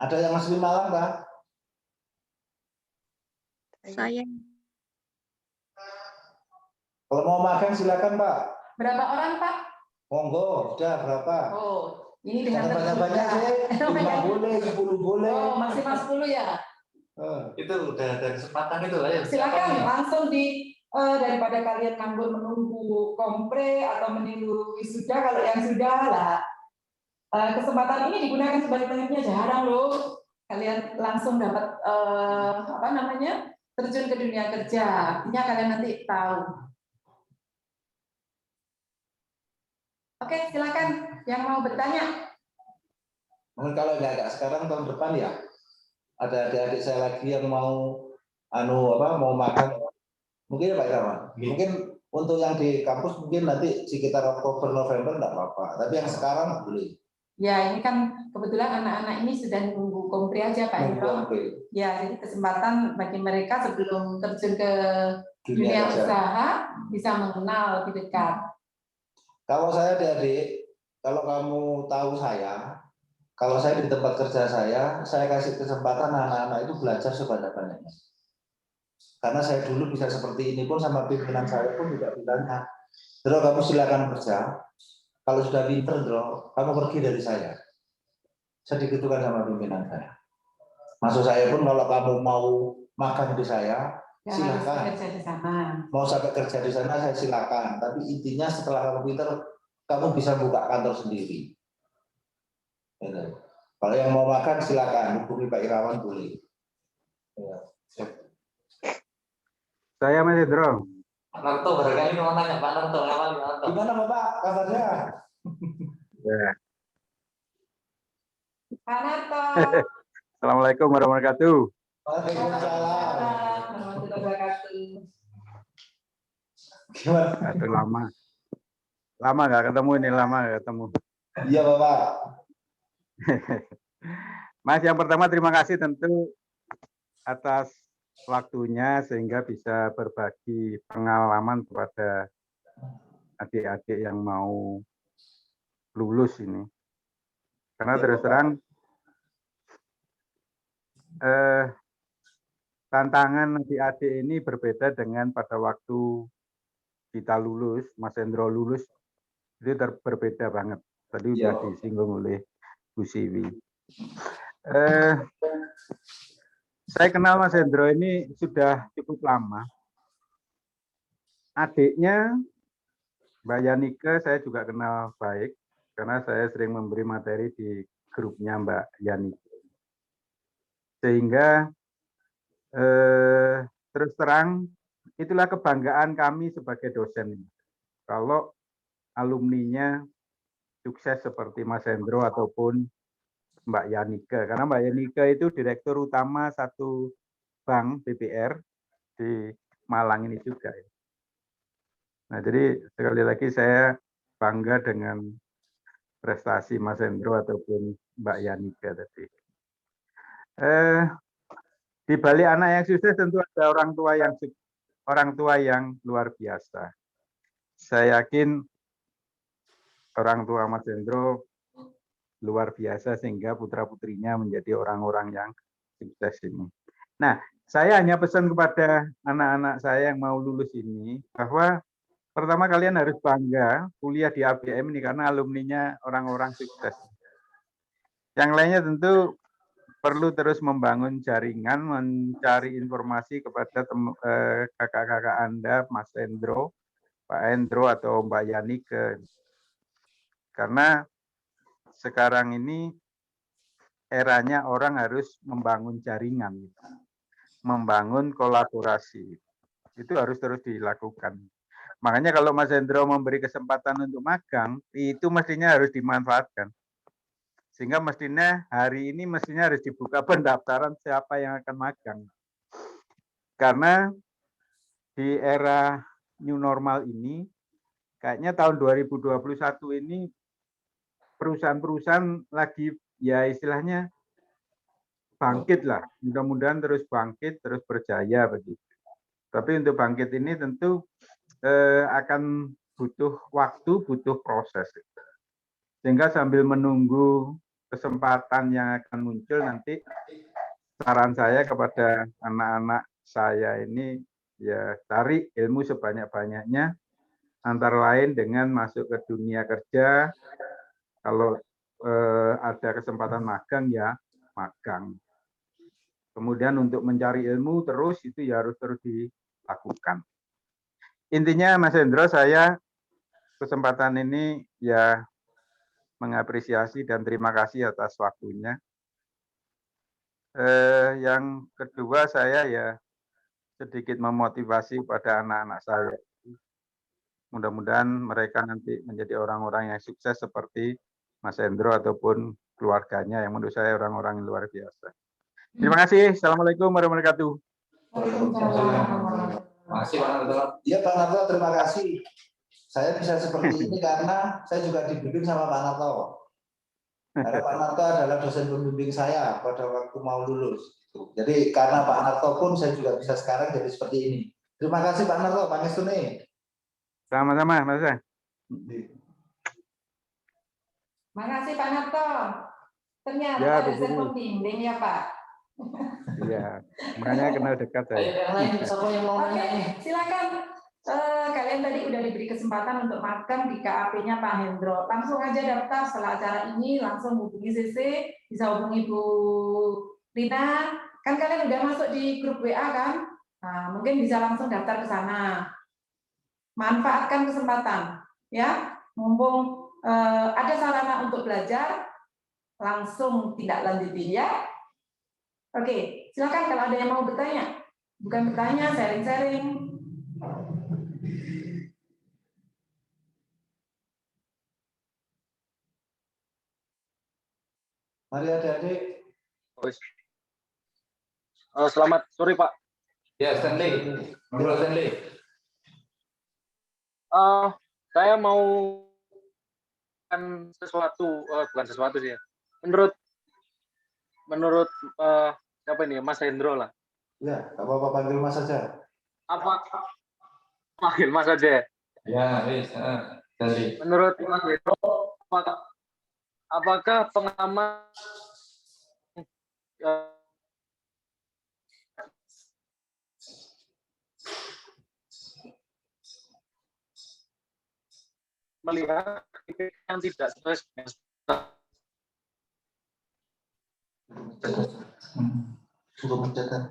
Ada yang masih di Malang, Pak? Saya. Kalau mau magang silakan, Pak. Berapa orang, Pak? Monggo, sudah berapa? Oh, ini dengan banyak-banyak sih. 5 boleh, 10 boleh. Oh, maksimal 10 ya? Itu udah ada kesempatan itu lah ya. Silakan langsung daripada kalian nganggur menunggu kompre atau menunggu wisuda, kalau yang sudah lah kesempatan ini digunakan sebaik-baiknya, jarang loh kalian langsung dapat terjun ke dunia kerja. Artinya kalian nanti tahu. Oke, silakan yang mau bertanya. Mungkin kalau nggak sekarang tahun depan ya, ada adik-adik saya lagi yang mau mau magang. Mungkin ya Pak Irawan. Mungkin untuk yang di kampus mungkin nanti sekitar Oktober November nggak apa-apa. Tapi yang sekarang boleh. Ya, ini kan kebetulan anak-anak ini sudah nunggu kompre aja Pak Hendro. Ya, jadi kesempatan bagi mereka sebelum terjun ke dunia usaha bisa mengenal lebih dekat. Kalau saya adik-adik, kalau kamu tahu saya, kalau saya di tempat kerja saya kasih kesempatan anak-anak itu belajar sebanyak-banyaknya. Karena saya dulu bisa seperti ini pun sama pimpinan saya pun juga bilangnya, Dro, kamu silakan kerja. Kalau sudah pinter, Dro, kamu pergi dari saya. Saya digitukan sama pimpinan saya. Maksud saya pun kalau kamu mau magang di saya, ya, silakan. Mau sampai kerja di sana saya silakan. Tapi intinya setelah kamu pinter, kamu bisa buka kantor sendiri. Gitu. Kalau yang mau makan silakan, hubungi Pak Irawan boleh. Ya. Saya Mas Hendro. Pak Narto barangkali mau nanya Pak Narto, Gimana Bapak kabarnya? Ya. Pak Narto. Assalamualaikum warahmatullahi wabarakatuh. Waalaikumsalam. Warahmatullahi wabarakatuh. Gimana? Itu lama nggak ketemu ini, lama nggak ketemu. Iya Bapak. Mas, yang pertama terima kasih tentu atas waktunya sehingga bisa berbagi pengalaman kepada adik-adik yang mau lulus ini. Karena terus terang tantangan adik-adik ini berbeda dengan pada waktu kita lulus, Mas Hendro lulus, itu berbeda banget. Tadi sudah disinggung oleh Bu Siwi. Saya kenal Mas Hendro ini sudah cukup lama. Adiknya Mbak Yanike saya juga kenal baik, karena saya sering memberi materi di grupnya Mbak Yanike. Sehingga terus terang itulah kebanggaan kami sebagai dosen. Kalau alumninya sukses seperti Mas Hendro ataupun Mbak Yanike. Karena Mbak Yanike itu direktur utama satu bank BPR di Malang ini juga. Nah, jadi sekali lagi saya bangga dengan prestasi Mas Hendro ataupun Mbak Yanike tadi. Di balik anak yang sukses tentu ada orang tua yang luar biasa. Saya yakin orang tua Mas Hendro luar biasa sehingga putra-putrinya menjadi orang-orang yang sukses ini. Nah, saya hanya pesan kepada anak-anak saya yang mau lulus ini bahwa pertama kalian harus bangga kuliah di ABM ini karena alumninya orang-orang sukses. Yang lainnya tentu perlu terus membangun jaringan, mencari informasi kepada kakak-kakak Anda, Mas Hendro, Pak Hendro atau Mbak Yanike. Karena sekarang ini eranya orang harus membangun jaringan, membangun kolaborasi. Itu harus terus dilakukan. Makanya kalau Mas Hendro memberi kesempatan untuk magang, itu mestinya harus dimanfaatkan. Sehingga mestinya hari ini mestinya harus dibuka pendaftaran siapa yang akan magang. Karena di era new normal ini, kayaknya tahun 2021 ini perusahaan-perusahaan lagi ya istilahnya bangkit lah. Mudah-mudahan terus bangkit, terus berjaya begitu. Tapi untuk bangkit ini tentu akan butuh waktu, butuh proses. Sehingga sambil menunggu kesempatan yang akan muncul nanti, saran saya kepada anak-anak saya ini, ya cari ilmu sebanyak-banyaknya, antara lain dengan masuk ke dunia kerja. Kalau ada kesempatan magang, ya magang. Kemudian untuk mencari ilmu terus, itu ya harus terus dilakukan. Intinya Mas Hendro, saya kesempatan ini ya mengapresiasi dan terima kasih atas waktunya. Yang kedua, saya ya sedikit memotivasi pada anak-anak saya. Mudah-mudahan mereka nanti menjadi orang-orang yang sukses seperti Mas Hendro ataupun keluarganya, yang menurut saya orang-orang yang luar biasa. Terima kasih. Assalamualaikum warahmatullahi wabarakatuh. Terima kasih Pak Narto. Iya Pak Narto, terima kasih. Saya bisa seperti ini karena saya juga dibimbing sama Pak Narto. Karena Pak Narto adalah dosen pembimbing saya pada waktu mau lulus. Jadi karena Pak Narto pun saya juga bisa sekarang jadi seperti ini. Terima kasih Pak Narto, Pak Ngestune. Sama-sama, Mas. Makasih Pak Narto. Ternyata Ya, Bu dosen Guru. pembimbing ya Pak. Iya, makanya kenal dekat Ayo saya. yang lain, siapa yang mau Oke, nanya nih? silakan. Kalian tadi udah diberi kesempatan untuk magang di KAP-nya Pak Hendro. Langsung aja daftar setelah acara ini, langsung hubungi CC, bisa hubungi Bu Rina. Kan kalian udah masuk di grup WA kan? Nah, mungkin bisa langsung daftar ke sana. Manfaatkan kesempatan, ya. Mumpung ada sarana untuk belajar, langsung tindak lanjutin ya. Oke, silakan kalau ada yang mau bertanya. Bukan bertanya, sharing-sharing. Mari adik-adik. Selamat sore Pak. Ya, Stanley. Ngobrol Stanley. Saya mau kan sesuatu, bukan sesuatu sih ya. Menurut siapa ini, Mas Hendro lah. Ya, apa-apa panggil Mas saja. Apa panggil Mas aja? Ya, wis. Stanley. Menurut Mas Hendro, apakah pengalaman melihat yang tidak sesuai dengan Sudah mencatat.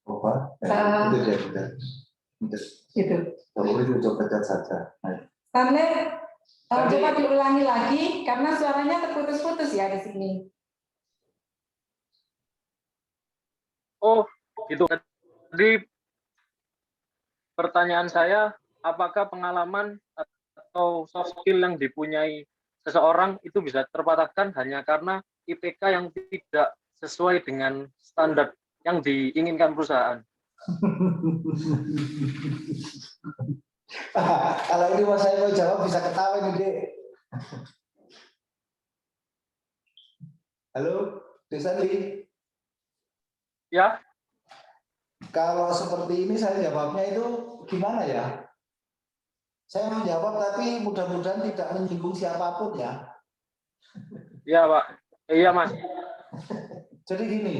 Apa? Itu dia, benar. Gitu. Kalau itu coba catat saja. Stanley, coba diulangi lagi karena suaranya terputus-putus ya di sini. Oh, gitu. Jadi pertanyaan saya, apakah pengalaman atau soft skill yang dipunyai seseorang itu bisa terpatahkan hanya karena IPK yang tidak sesuai dengan standar yang diinginkan perusahaan? Kalau ini mau saya mau jawab bisa ketawa nih, Dek. Halo, Dek Sandi. Ya, Kalau seperti ini saya jawabnya itu gimana ya? Saya mau jawab tapi mudah-mudahan tidak menyinggung siapapun ya. iya Pak. Iya Mas. Jadi gini,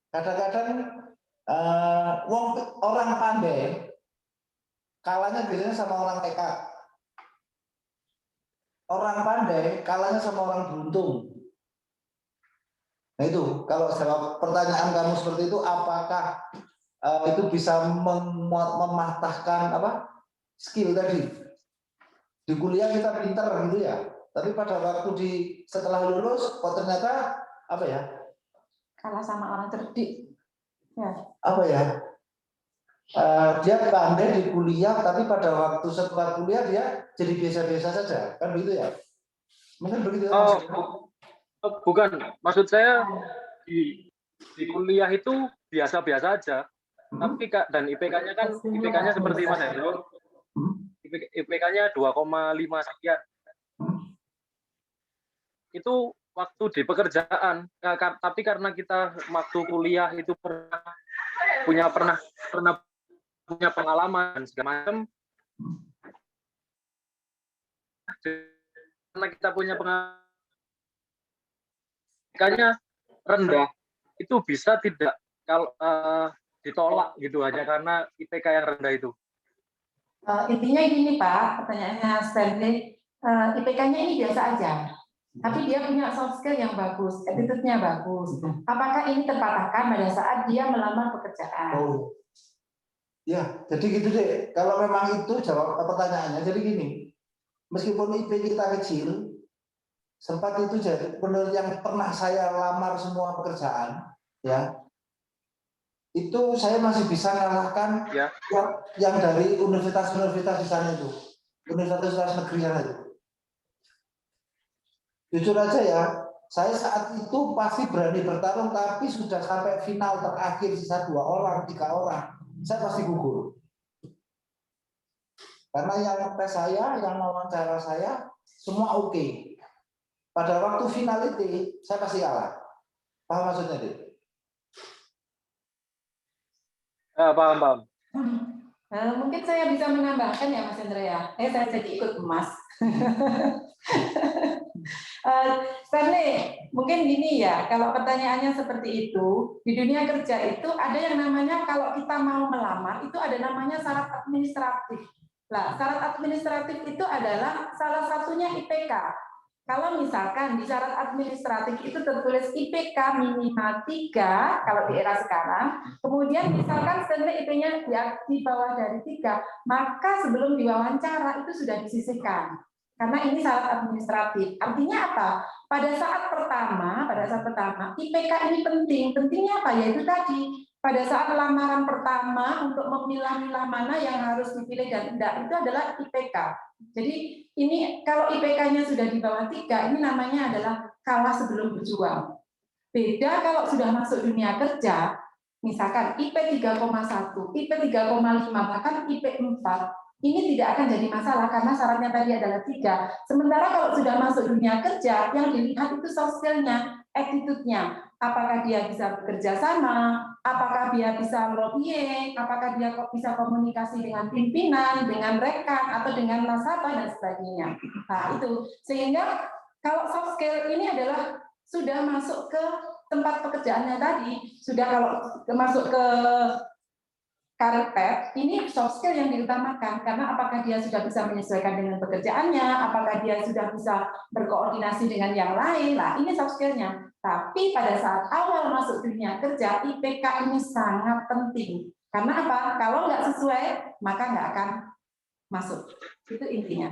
kadang-kadang orang pandai kalahnya biasanya sama orang TK. Orang pandai kalahnya sama orang beruntung. Nah itu, kalau jawab pertanyaan kamu seperti itu, apakah itu bisa mematahkan skill tadi. Di kuliah kita pinter gitu ya, tapi pada waktu setelah lulus kok ternyata Kalah sama orang cerdik. Ya. Dia pandai di kuliah, tapi pada waktu setelah kuliah dia jadi biasa-biasa saja, kan begitu ya? Mungkin begitu ya, Mas? Bukan, maksud saya di kuliah itu biasa-biasa aja, tapi dan IPK-nya kan IPK-nya seperti Mas Hendro, IPK-nya 2,5 sekian. Itu waktu di pekerjaan, tapi karena kita waktu kuliah itu pernah punya pengalaman segala macam, karena kita punya pengalaman rendah, itu bisa tidak kalau ditolak gitu hanya karena IPK yang rendah itu. Intinya gini Pak, pertanyaannya Stanley, IPK-nya ini biasa aja, tapi dia punya soft skill yang bagus, attitude-nya bagus. Apakah ini terpatahkan pada saat dia melamar pekerjaan? Oh, ya, jadi gitu deh. Kalau memang itu jawab pertanyaannya, jadi gini, meskipun IP kita kecil, sempat itu jadi menurut yang pernah saya lamar semua pekerjaan, ya, itu saya masih bisa mengalahkan yang dari universitas-universitas di sana itu, universitas negeri sana itu. Jujur aja ya, saya saat itu pasti berani bertarung, tapi sudah sampai final terakhir sisa 2 orang, 3 orang, saya pasti gugur. Karena yang tes saya, yang wawancara saya, semua oke. Pada waktu finality, saya pasti kalah. Paham maksudnya, Dik? Paham. Mungkin saya bisa menambahkan ya Mas Hendra ya. Saya jadi ikut emas. Stanley, mungkin gini ya, kalau pertanyaannya seperti itu, di dunia kerja itu ada yang namanya kalau kita mau melamar, itu ada namanya syarat administratif. Nah, syarat administratif itu adalah salah satunya IPK. Kalau misalkan di syarat administratif itu tertulis IPK minimal 3, kalau di era sekarang, kemudian misalkan Stanley IP-nya di bawah dari 3, maka sebelum diwawancara itu sudah disisihkan. Karena ini syarat administratif. Artinya apa? Pada saat pertama, IPK ini penting. Pentingnya apa? Yaitu tadi, pada saat lamaran pertama untuk memilah-milah mana yang harus dipilih dan tidak, itu adalah IPK. Jadi ini kalau IPK-nya sudah di bawah 3, ini namanya adalah kalah sebelum berjuang. Beda kalau sudah masuk dunia kerja, misalkan IP 3,1, IP 3,5, bahkan IP 4, ini tidak akan jadi masalah karena syaratnya tadi adalah 3. Sementara kalau sudah masuk dunia kerja, yang dilihat itu soft skill-nya, attitude-nya. Apakah dia bisa bekerja sama, apakah dia bisa lobbying, apakah dia bisa komunikasi dengan pimpinan, dengan rekan, atau dengan nasabah, dan sebagainya. Nah, itu. Sehingga kalau soft skill ini adalah sudah masuk ke tempat pekerjaannya tadi, sudah kalau masuk ke karir path, ini soft skill yang diutamakan, karena apakah dia sudah bisa menyesuaikan dengan pekerjaannya, apakah dia sudah bisa berkoordinasi dengan yang lain, nah ini soft skill-nya. Tapi pada saat awal masuk dunia kerja, IPK ini sangat penting. Karena apa? Kalau nggak sesuai, maka nggak akan masuk. Itu intinya.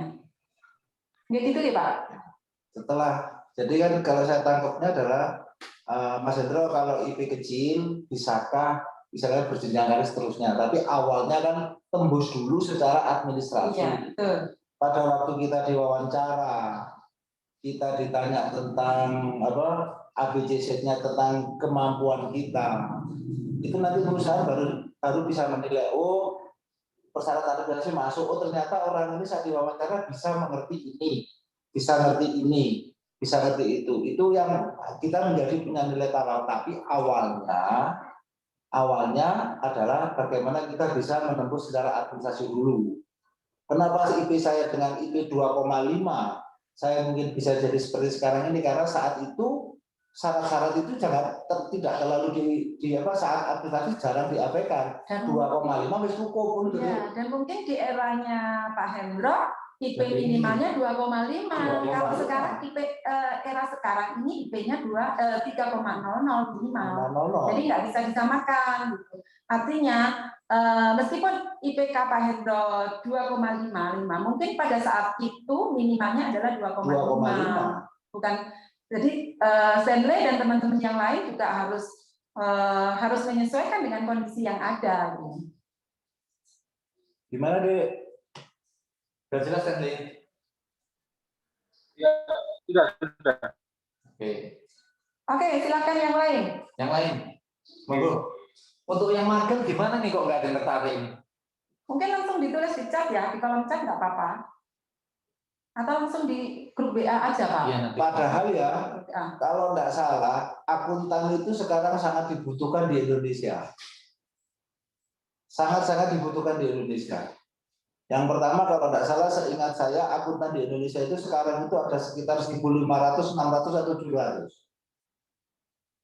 Ya gitu ya Pak? Jadi kan kalau saya tangkapnya adalah, Mas Hendro, kalau IP kecil, bisakah misalnya berjenjang karir seterusnya, tapi awalnya kan tembus dulu secara administrasi. Iya, betul. Pada waktu kita diwawancara, kita ditanya tentang ABCZ-nya, tentang kemampuan kita, itu nanti perusahaan baru bisa menilai, oh persyaratan administrasi masuk, oh ternyata orang ini saat diwawancara bisa mengerti ini, bisa ngerti ini, bisa ngerti itu. Itu yang kita menjadi punya nilai tawar. Tapi awalnya adalah bagaimana kita bisa menempuh secara administrasi dulu. Kenapa IP saya dengan IP 2,5 saya mungkin bisa jadi seperti sekarang ini, karena saat itu syarat-syarat itu tidak terlalu di saat administrasi jarang diabaikan. 2,5 wis cukup. Ya, dan mungkin di eranya Pak Hendro IP minimalnya 2,5. Kalau sekarang IP era sekarang ini IP-nya 3,00 minimal. Jadi nggak bisa disamakan gitu. Artinya meskipun IPK Pak Hendro 2,55, mungkin pada saat itu minimalnya adalah 2,5. 2,5. Bukan. Jadi Stanley dan teman-teman yang lain juga harus menyesuaikan dengan kondisi yang ada. Gimana, Dek? Sudah jelas kan, Lee? Ya, sudah. Oke, silakan yang lain. Yang lain, monggo. Untuk yang magang gimana nih kok nggak ada yang tertarik? Mungkin langsung ditulis di chat ya, di kolom chat nggak apa-apa. Atau langsung di grup WA aja, Pak. Iya, nanti. Padahal ya, kalau nggak salah, akuntan itu sekarang sangat dibutuhkan di Indonesia. Sangat-sangat dibutuhkan di Indonesia. Yang pertama, kalau tidak salah, seingat saya, akuntan di Indonesia itu sekarang itu ada sekitar 1.500, 600, atau 700.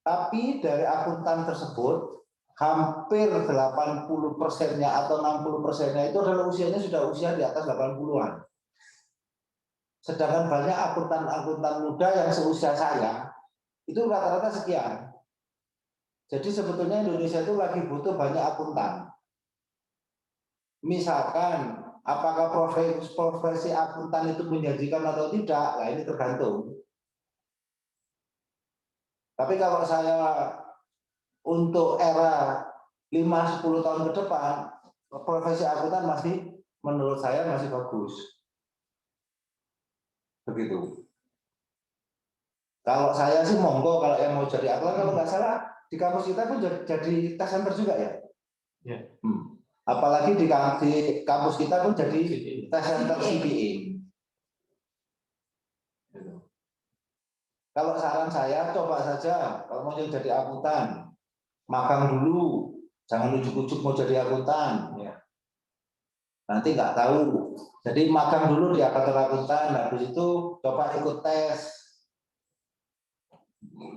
Tapi dari akuntan tersebut, hampir 80%-nya atau 60%-nya itu adalah usianya sudah usia di atas 80-an. Sedangkan banyak akuntan-akuntan muda yang seusia saya, itu rata-rata sekian. Jadi sebetulnya Indonesia itu lagi butuh banyak akuntan. Misalkan, apakah profesi akuntan itu menjanjikan atau tidak? Nah, ini tergantung. Tapi kalau saya untuk era 5-10 tahun ke depan, profesi akuntan masih, menurut saya masih bagus. Begitu. Kalau saya sih monggo, kalau yang mau jadi akuntan, kalau nggak salah di kampus kita pun jadi tes center juga ya. Ya. Apalagi di kampus kita pun jadi tes center CPA. Kalau saran saya, coba saja kalau mau jadi akuntan, magang dulu, jangan ujuk-ujuk mau jadi akuntan. Ya. Nanti nggak tahu. Jadi magang dulu di kantor akuntan, habis itu coba ikut tes.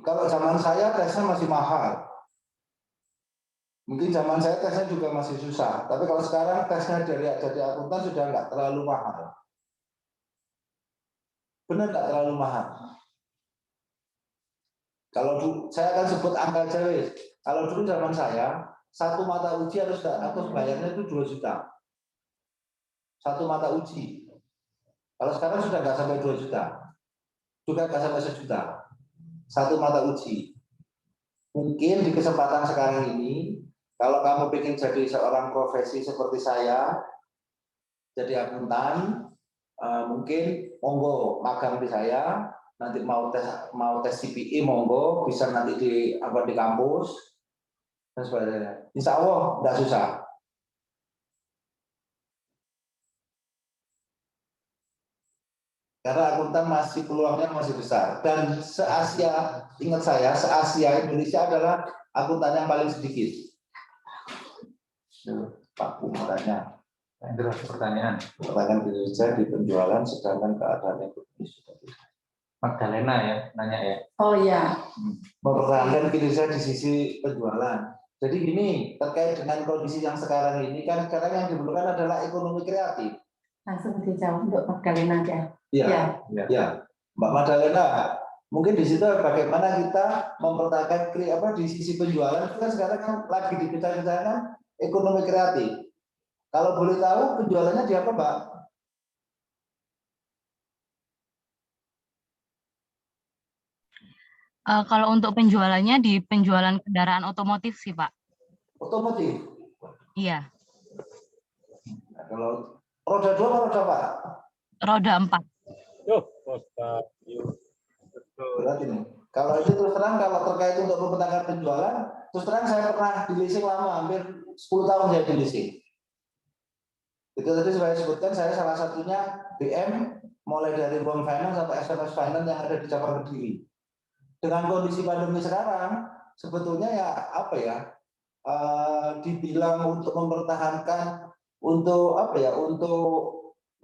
Kalau zaman saya tesnya masih mahal. Mungkin zaman saya tesnya juga masih susah. Tapi kalau sekarang tesnya dari jadi akuntan sudah nggak terlalu mahal. Benar nggak terlalu mahal. Kalau saya akan sebut angka aja. Kalau dulu zaman saya, satu mata uji harus bayarnya itu 2 juta. Satu mata uji. Kalau sekarang sudah nggak sampai 2 juta. Juga nggak sampai 1 juta. Satu mata uji. Mungkin di kesempatan sekarang ini, kalau kamu ingin jadi seorang profesi seperti saya, jadi akuntan, mungkin monggo magang di saya, nanti mau tes CPI monggo, bisa nanti di kampus dan sebagainya. Insya Allah nggak susah. Karena akuntan masih peluangnya masih besar, dan se-Asia, ingat saya, se-Asia Indonesia adalah akuntan yang paling sedikit. Pak makanya Terus pertanyaan Indonesia di penjualan, sedangkan keadaan ekonomi sudah tidak. Magdalena ya nanya ya. Oh iya. Mempertahankan kinerja di sisi penjualan. Jadi gini, terkait dengan kondisi yang sekarang ini, kan sekarang yang dibutuhkan adalah ekonomi kreatif. Langsung dijawab untuk Magdalena aja. Ya. Mbak Magdalena, mungkin di situ bagaimana kita mempertahankan di sisi penjualan, itu kan sekarang kan lagi dibicarakan ekonomi kreatif. Kalau boleh tahu penjualannya di apa, Mbak? Kalau untuk penjualannya di penjualan kendaraan otomotif sih, Pak. Otomotif? Iya. Nah, kalau roda 2 atau roda 4? Roda 4. Berarti nih. Kalau itu terus terang, kalau terkait untuk mempertahankan penjualan, terus terang saya pernah di leasing lama, hampir 10 tahun saya di leasing. Itu tadi saya sebutkan, saya salah satunya BM, mulai dari Bank Finance sampai SMS Finance yang ada di cabang Kediri. Dengan kondisi pandemi sekarang, sebetulnya ya dibilang untuk mempertahankan untuk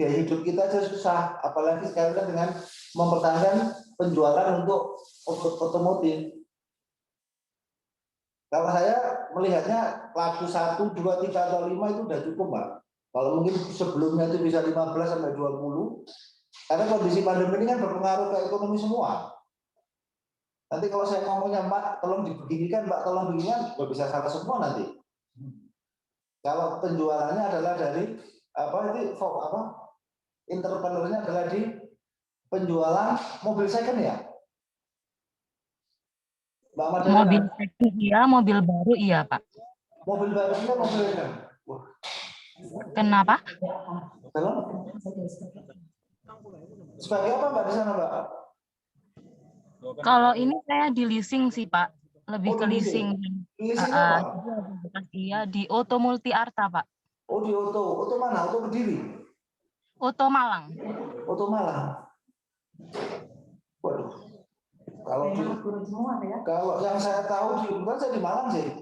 biaya hidup kita aja susah, apalagi sekarang dengan mempertahankan penjualan untuk otomotif. Kalau saya melihatnya laku 1, 2, 3, atau 5 itu udah cukup, Mbak. Kalau mungkin sebelumnya itu bisa 15 sampai 20, karena kondisi pandemi ini kan berpengaruh ke ekonomi semua. Nanti kalau saya ngomongnya, Mbak, tolong dibeginikan, Mbak, tolong beginikan, bisa salah semua nanti. Kalau penjualannya adalah dari entrepreneurnya adalah di penjualan mobil second ya, Mbak Madalena? Mobil second iya, mobil baru iya, Pak. Mobil barunya mobil second. Kenapa? Sebagai apa Mbak di sana, Mbak? Kalau ini saya di leasing sih, Pak. Lebih Oh, ke di leasing. leasingnya apa? Iya, di Oto Multi Arta, Pak. Oh, di Oto mana? Oto Kediri? Oto Malang. Oto Malang. Waduh. Kalau yang saya tahu bukan saya di Malang sih.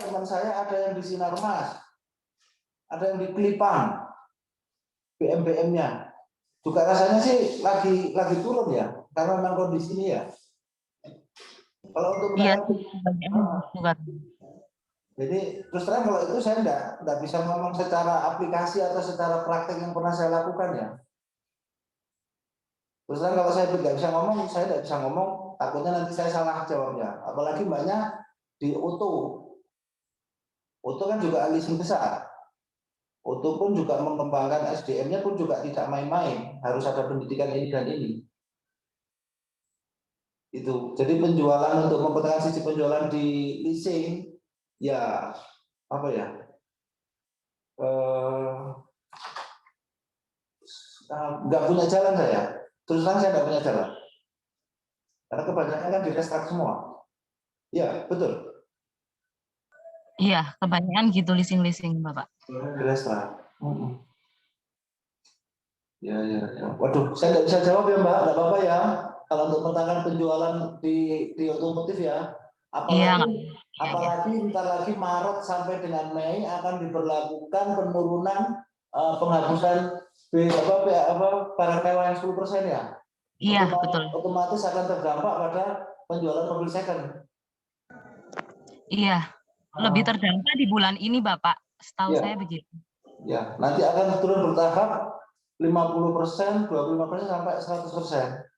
Teman saya ada yang di Sinarmas, ada yang di Kelipang, BM-nya. Juga rasanya sih lagi turun ya, karena memang kondisi ini ya. Kalau untuk Iya, jadi terus terang kalau itu saya enggak bisa ngomong secara aplikasi atau secara praktek yang pernah saya lakukan ya. Terus terang kalau saya tidak bisa ngomong, takutnya nanti saya salah jawabnya. Apalagi mbaknya di Oto kan juga leasing besar. Oto pun juga mengembangkan SDM-nya pun juga tidak main-main, harus ada pendidikan ini dan ini. Itu. Jadi penjualan untuk mempertahankan sisi penjualan di leasing ya apa ya? Nggak punya jalan saya. Terus terang saya nggak punya jalan. Karena kebanyakan kan di restart semua. Iya, betul. Iya, kebanyakan gitu leasing-leasing, Bapak. Di restart. Ya. Waduh, saya nggak bisa jawab ya Mbak, nggak apa-apa ya. Kalau untuk pertanyaan penjualan di otomotif ya. Apalagi ntar lagi Maret sampai dengan Mei akan diberlakukan penurunan penghapusan barang mewah yang 10% ya. Iya, betul. Otomatis akan terdampak pada penjualan mobil second. Iya, lebih terdampak di bulan ini, Bapak. Setahu saya begitu. Ya, nanti akan turun bertahap 50%, 25% sampai 100%.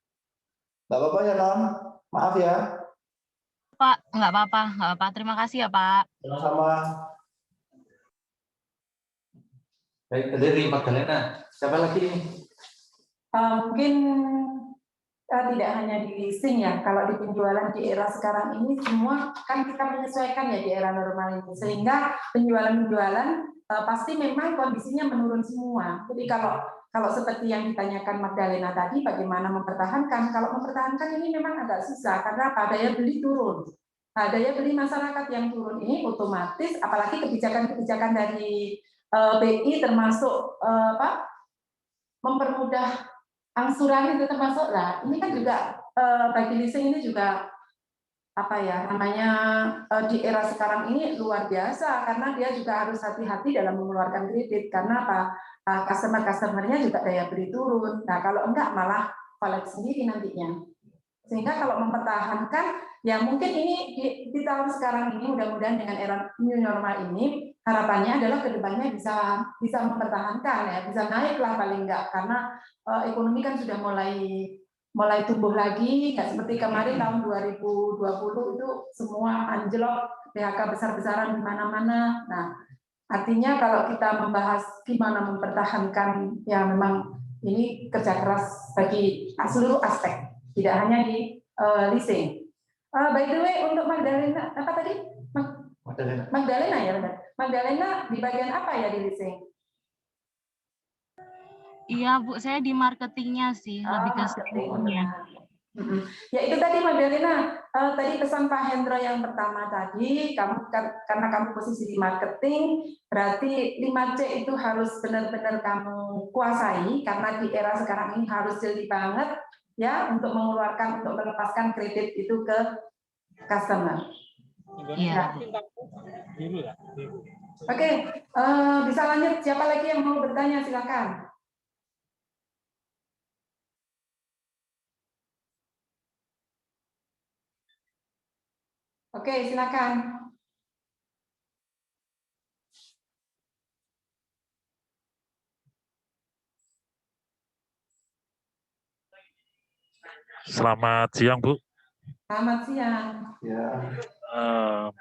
Nggak apa-apa ya, Non? Maaf ya. Pak, nggak apa-apa. Terima kasih ya, Pak. Sama-sama. Baik, dari Magdalena. Siapa lagi nih? Mungkin tidak hanya di leasing ya, kalau di penjualan di era sekarang ini semua kan kita menyesuaikan ya di era normal ini, sehingga penjualan pasti memang kondisinya menurun semua. Jadi kalau seperti yang ditanyakan Magdalena tadi, bagaimana mempertahankan? Kalau mempertahankan ini memang agak susah karena daya beli turun. Nah, daya beli masyarakat yang turun ini otomatis, apalagi kebijakan-kebijakan dari BI termasuk mempermudah angsuran itu termasuk lah. Ini kan juga bagi leasing ini juga di era sekarang ini luar biasa karena dia juga harus hati-hati dalam mengeluarkan kredit karena customer-customernya juga daya beli turun. Nah kalau enggak malah collect sendiri nantinya. Sehingga kalau mempertahankan ya mungkin ini di tahun sekarang ini mudah-mudahan dengan era new normal ini harapannya adalah kedepannya bisa mempertahankan ya, bisa naik lah paling enggak karena ekonomi kan sudah mulai tumbuh lagi, nggak seperti kemarin tahun 2020 itu semua anjlok, PHK besar-besaran di mana-mana. Nah, artinya kalau kita membahas gimana mempertahankan, ya memang ini kerja keras bagi seluruh aspek, tidak hanya di leasing. By the way, untuk Magdalena, apa tadi? Magdalena ya, benar. Magdalena di bagian apa ya di leasing? Iya, Bu, saya di marketingnya sih, lebih ke marketingnya. Ya itu tadi Magdalena, tadi pesan Pak Hendro yang pertama tadi, karena kamu posisi di marketing, berarti 5C itu harus benar-benar kamu kuasai, karena di era sekarang ini harus jeli banget ya untuk melepaskan kredit itu ke customer. Iya. Oke, bisa lanjut. Siapa lagi yang mau bertanya? Silakan. Oke, silakan. Selamat siang, Bu. Selamat siang. Ya.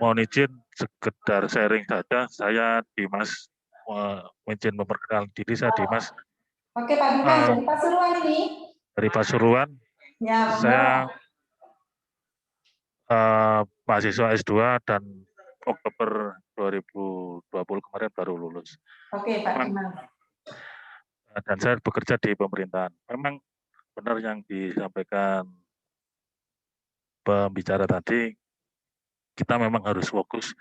mohon izin sekedar sharing saja. Saya Dimas, izin memperkenalkan diri, saya Dimas Oke Pak Dimas, dari Pasuruan ini. dari Pasuruan. Ya, Saya mahasiswa S2 dan Oktober 2020 kemarin baru lulus. Oke Pak Dimas. Dan saya bekerja di pemerintahan. Memang benar yang disampaikan pembicara tadi, kita memang harus fokus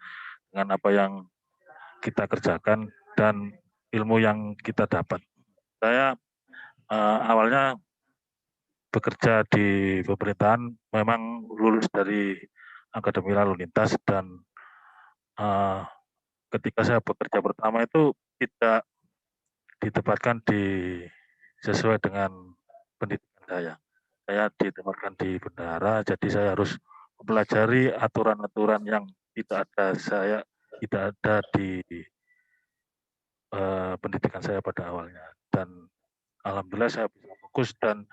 dengan apa yang kita kerjakan dan ilmu yang kita dapat. Saya awalnya bekerja di pemerintahan, memang lulus dari Akademi Lalu Lintas, dan ketika saya bekerja pertama itu tidak ditempatkan sesuai dengan pendidikan saya. Saya ditempatkan di bendahara, jadi saya harus mempelajari aturan-aturan yang tidak ada di pendidikan saya pada awalnya. Dan alhamdulillah saya bisa fokus, dan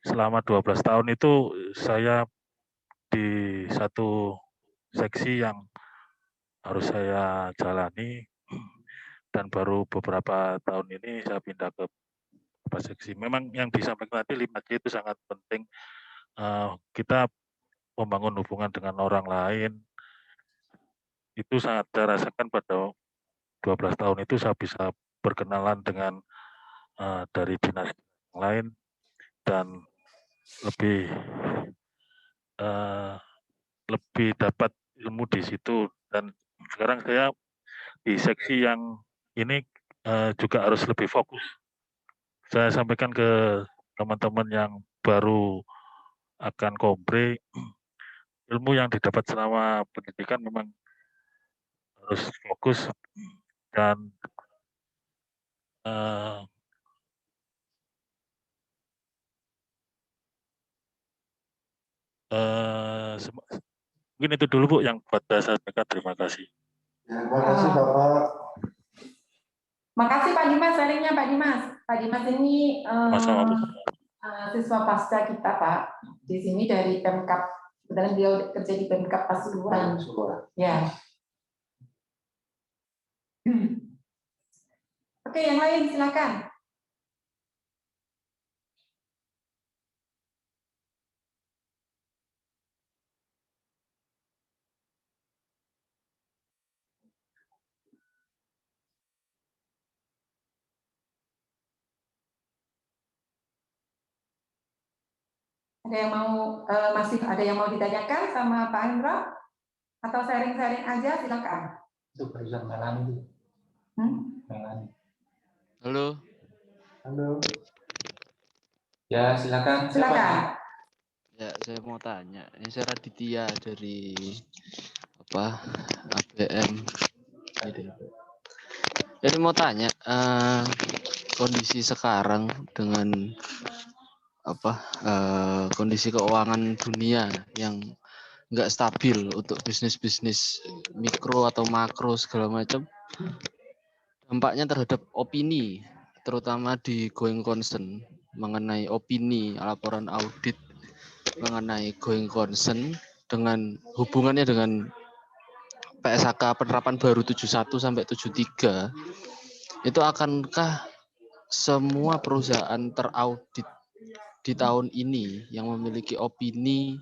selama 12 tahun itu saya di satu seksi yang harus saya jalani, dan baru beberapa tahun ini saya pindah ke seksi. Memang yang disampaikan tadi 5C itu sangat penting. Kita membangun hubungan dengan orang lain, itu sangat saya rasakan pada 12 tahun itu saya bisa berkenalan dengan dari dinas yang lain, dan lebih dapat ilmu di situ. Dan sekarang saya di seksi yang ini juga harus lebih fokus. Saya sampaikan ke teman-teman yang baru akan kompre, ilmu yang didapat selama pendidikan memang harus fokus, dan mungkin itu dulu Bu yang buat saya sampaikan. Terima kasih. Terima kasih Bapak. Makasih Pak Dimas, sharingnya Pak Dimas. Pak Dimas ini siswa pasca kita Pak. Di sini dari Pemkab, kebetulan dia kerja di Pemkab Pasuruan. Ya. Oke, yang lain silakan. Ada yang mau masih ada yang mau ditanyakan sama Pak Hendro? Atau sharing-sharing aja, silakan. Itu barusan Melani. Melani. Halo. Halo. Ya, silakan. Silakan. Ya, saya mau tanya. Ini saya Raditya dari ABM. Jadi mau tanya, kondisi sekarang dengan kondisi keuangan dunia yang nggak stabil untuk bisnis-bisnis mikro atau makro segala macam, dampaknya terhadap opini, terutama di going concern mengenai opini laporan audit mengenai going concern dengan hubungannya dengan PSHK penerapan baru 71 sampai 73, itu akankah semua perusahaan teraudit di tahun ini yang memiliki opini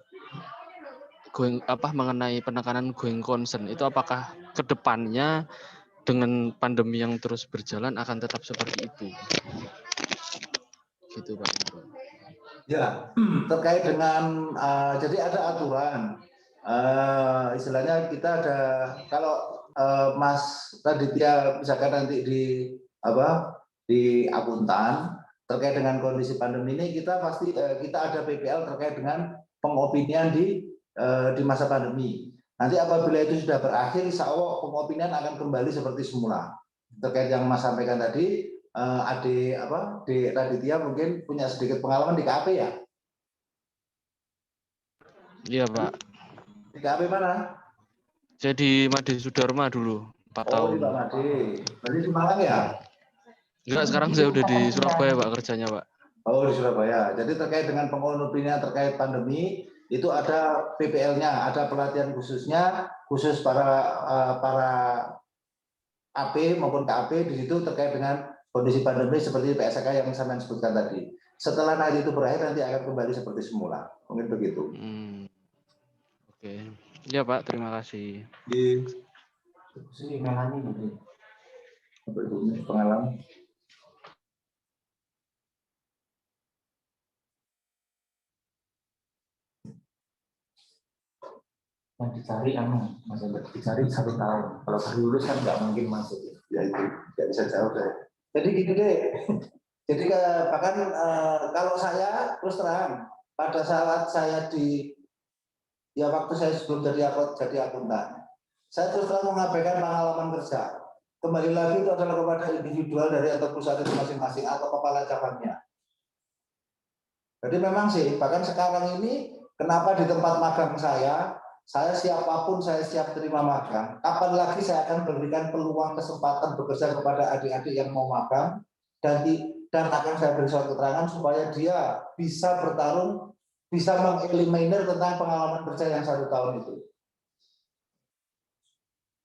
mengenai penekanan going concern itu, apakah kedepannya dengan pandemi yang terus berjalan akan tetap seperti itu? Gitu Pak. Ya, terkait dengan jadi ada aturan, istilahnya kita ada, kalau Mas Raditya misalkan nanti di akuntan terkait dengan kondisi pandemi ini, kita pasti kita ada PPL terkait dengan pengopinian di masa pandemi. Nanti apabila itu sudah berakhir, insya Allah pengopinian akan kembali seperti semula. Terkait yang Mas sampaikan tadi, Ade Raditya mungkin punya sedikit pengalaman di KAP ya? Iya Pak. Di KAP mana? Saya di Made Sudharma dulu 4 tahun. Oh, di Pak Made. Berarti di Malang ya? Enggak, sekarang saya udah di Surabaya Pak kerjanya Pak. Oh, di Surabaya. Jadi terkait dengan pengopinian terkait pandemi Itu ada PPL-nya, ada pelatihan khususnya, khusus para AP maupun KAP di situ terkait dengan kondisi pandemi seperti PSK yang saya sebutkan tadi. Setelah nanti itu berakhir, nanti akan kembali seperti semula. Mungkin begitu. Oke. Ya Pak, terima kasih. Sini Melani mungkin. Pengalaman. Yang dicari Mas Hendro, dicari 1 tahun. Kalau baru lulus kan nggak mungkin masuk. Ya itu tidak bisa jawab saya. Jadi gini deh. Jadi bahkan kalau saya terus terang pada saat saya waktu saya sebelum jadi akuntan, saya terus terang mengabaikan pengalaman kerja. Kembali lagi itu adalah kepada individual dari atau perusahaan itu masing-masing atau kepala cabangnya. Jadi memang sih, bahkan sekarang ini kenapa di tempat magang saya siapapun saya siap terima magang. Kapan lagi saya akan berikan peluang kesempatan bekerja kepada adik-adik yang mau magang dan akan saya beri suatu keterangan supaya dia bisa bertarung, bisa mengeliminir tentang pengalaman kerja yang 1 tahun itu.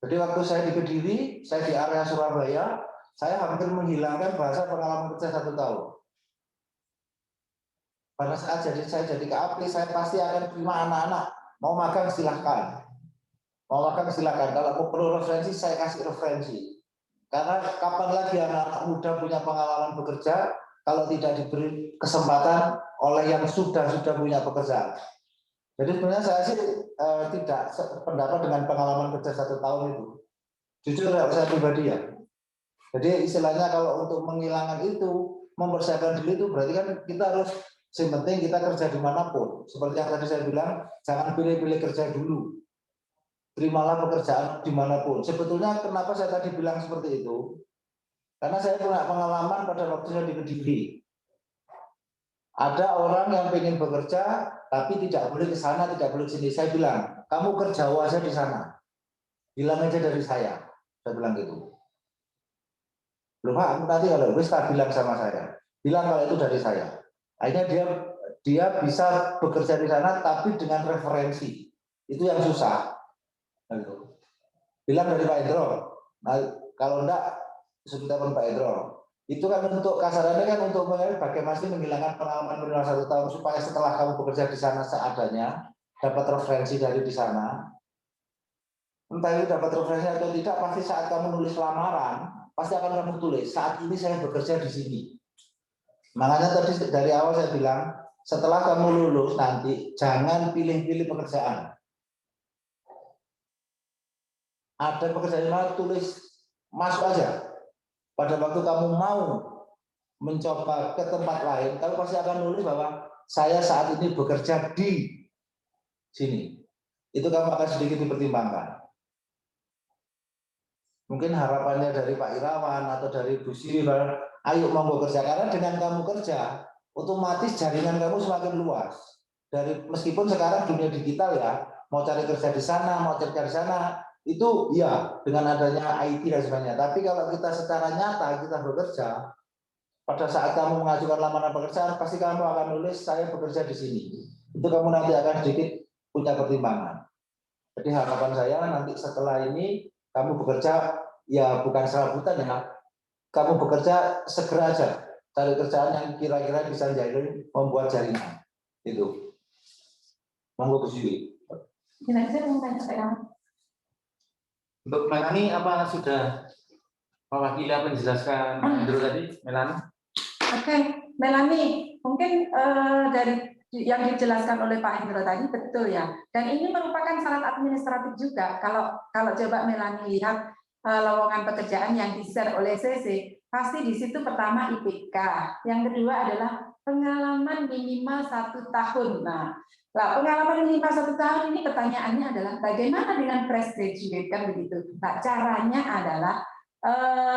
Jadi waktu saya di Kediri, saya di area Surabaya, saya hampir menghilangkan bahasa pengalaman kerja 1 tahun. Pada saat saya jadi KAP, saya pasti akan terima anak-anak. Mau magang silahkan. Mau magang silahkan. Kalau mau perlu referensi, saya kasih referensi. Karena kapan lagi anak-anak muda punya pengalaman bekerja kalau tidak diberi kesempatan oleh yang sudah punya pekerjaan. Jadi sebenarnya saya sih tidak pendapat dengan pengalaman kerja 1 tahun itu. Jujur saya pribadi ya. Jadi istilahnya kalau untuk menghilangkan itu, mempersiapkan diri itu berarti kan kita harus yang penting kita kerja dimanapun. Seperti yang tadi saya bilang, jangan pilih-pilih kerja dulu. Terimalah pekerjaan dimanapun. Sebetulnya kenapa saya tadi bilang seperti itu? Karena saya punya pengalaman pada waktu saya di Kediri. Ada orang yang ingin bekerja, tapi tidak boleh ke sana, tidak boleh ke sini. Saya bilang, kamu kerja aja di sana. Bilang aja dari saya. Saya bilang gitu. Loh Pak, nanti kalau bisa bilang sama saya. Bilang kalau itu dari saya. Akhirnya dia bisa bekerja di sana, tapi dengan referensi. Itu yang susah. Bilang dari Pak Hendro. Nah, kalau enggak, sudah telepon Pak Hendro. Itu kan untuk kasarannya kan untuk bagaimana menghilangkan pengalaman minimal 1 tahun supaya setelah kamu bekerja di sana seadanya dapat referensi dari di sana. Entah itu dapat referensi atau tidak, pasti saat kamu nulis lamaran pasti akan kamu tulis saat ini saya bekerja di sini. Makanya tadi dari awal saya bilang setelah kamu lulus nanti jangan pilih-pilih pekerjaan. Ada pekerjaan yang tulis masuk aja. Pada waktu kamu mau mencoba ke tempat lain, kamu pasti akan nulis bahwa saya saat ini bekerja di sini. Itu kamu akan sedikit dipertimbangkan. Mungkin harapannya dari Pak Irawan atau dari Bu Siri, ayo monggo kerja. Karena dengan kamu kerja, otomatis jaringan kamu semakin luas. Meskipun sekarang dunia digital ya, mau cari kerja di sana, mau cari kerja di sana, itu ya dengan adanya IT dan sebagainya. Tapi kalau kita secara nyata kita bekerja, pada saat kamu mengajukan lamaran pekerjaan pasti kamu akan nulis saya bekerja di sini. Itu kamu nanti akan sedikit punya pertimbangan. Jadi harapan saya nanti setelah ini kamu bekerja ya bukan serabutan ya, kamu bekerja segera aja cari kerjaan yang kira-kira bisa jadi membuat jaringan. Itu. Monggo ke sini. Saya mau tanya sekarang. Untuk Melani apa sudah mewakili apa yang dijelaskan Hendro tadi, Melani? Oke, Melani, mungkin dari yang dijelaskan oleh Pak Hendro tadi betul ya. Dan ini merupakan syarat administratif juga. Kalau coba Melani lihat lowongan pekerjaan yang di-share oleh CC, pasti di situ pertama IPK, yang kedua adalah pengalaman minimal 1 tahun. Nah, pengalaman minimal 1 tahun ini pertanyaannya adalah bagaimana dengan fresh graduate kan begitu. Nah, caranya adalah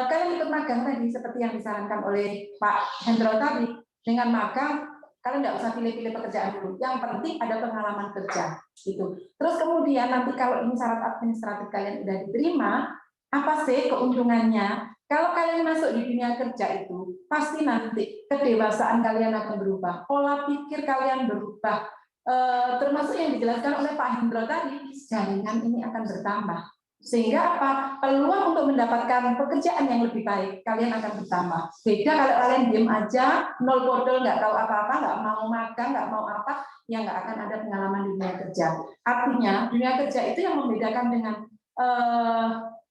kalian ikut magang tadi seperti yang disarankan oleh Pak Hendro tadi. Dengan magang kalian nggak usah pilih-pilih pekerjaan dulu. Yang penting ada pengalaman kerja gitu. Terus kemudian nanti kalau ini syarat administratif kalian udah diterima, apa sih keuntungannya? Kalau kalian masuk di dunia kerja itu, pasti nanti kedewasaan kalian akan berubah, pola pikir kalian berubah, termasuk yang dijelaskan oleh Pak Hendro tadi, jaringan ini akan bertambah. Sehingga apa? Peluang untuk mendapatkan pekerjaan yang lebih baik kalian akan bertambah. Beda kalau kalian diem aja, nol bodol, nggak tahu apa-apa, nggak mau makan, nggak mau apa, ya nggak akan ada pengalaman di dunia kerja. Artinya dunia kerja itu yang membedakan dengan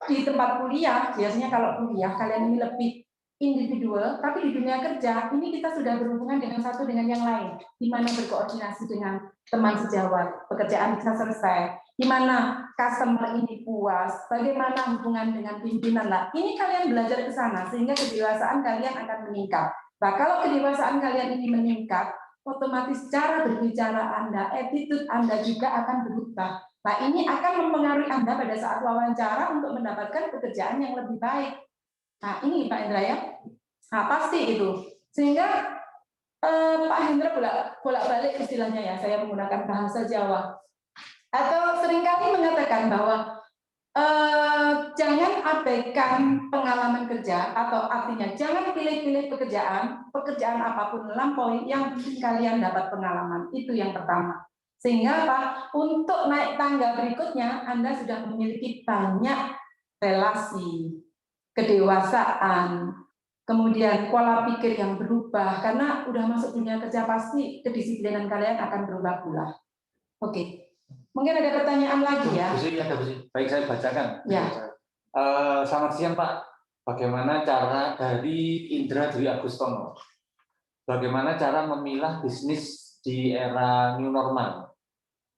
di tempat kuliah. Biasanya kalau kuliah kalian ini lebih individual, tapi di dunia kerja ini kita sudah berhubungan dengan satu dengan yang lain, di mana berkoordinasi dengan teman sejawat, pekerjaan bisa selesai, di mana customer ini puas, bagaimana hubungan dengan pimpinan lah. Ini kalian belajar ke sana sehingga kedewasaan kalian akan meningkat. Nah, kalau kedewasaan kalian ini meningkat, otomatis cara berbicara Anda, attitude Anda juga akan berubah. Nah, ini akan mempengaruhi Anda pada saat wawancara untuk mendapatkan pekerjaan yang lebih baik. Nah, ini Pak Hendra ya. Nah, pasti itu. Sehingga Pak Hendra bolak-balik istilahnya ya, saya menggunakan bahasa Jawa. Atau seringkali mengatakan bahwa jangan abaikan pengalaman kerja, atau artinya jangan pilih-pilih pekerjaan apapun melampaui, yang penting kalian dapat pengalaman. Itu yang pertama. Sehingga apa? Untuk naik tangga berikutnya, Anda sudah memiliki banyak relasi, kedewasaan, kemudian pola pikir yang berubah, karena udah masuk dunia kerja pasti kedisiplinan kalian akan berubah pula. Oke, mungkin ada pertanyaan lagi ya? Baik, saya bacakan. Ya. Selamat siang Pak. Bagaimana cara dari Indra Dwi Agustono? Bagaimana cara memilah bisnis di era new normal?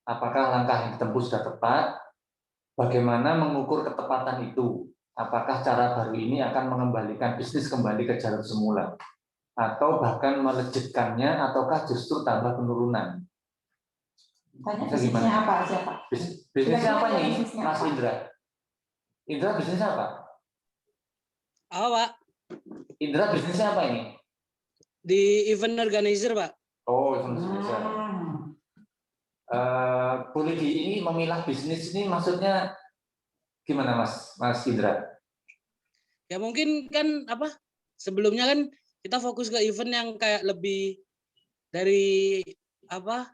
Apakah langkah yang ditempuh sudah tepat? Bagaimana mengukur ketepatan itu? Apakah cara baru ini akan mengembalikan bisnis kembali ke jalur semula? Atau bahkan melejitkannya, ataukah justru tambah penurunan? Tanya bisnisnya apa aja Pak? Bisnisnya apa ini, Mas Indra? Indra bisnisnya apa? Apa Pak? Indra bisnisnya apa ini? Di event organizer Pak. Oh, event organizer. Boleh ini memilah bisnis ini maksudnya gimana Mas Indra? Ya mungkin kan apa? Sebelumnya kan kita fokus ke event yang kayak lebih dari apa?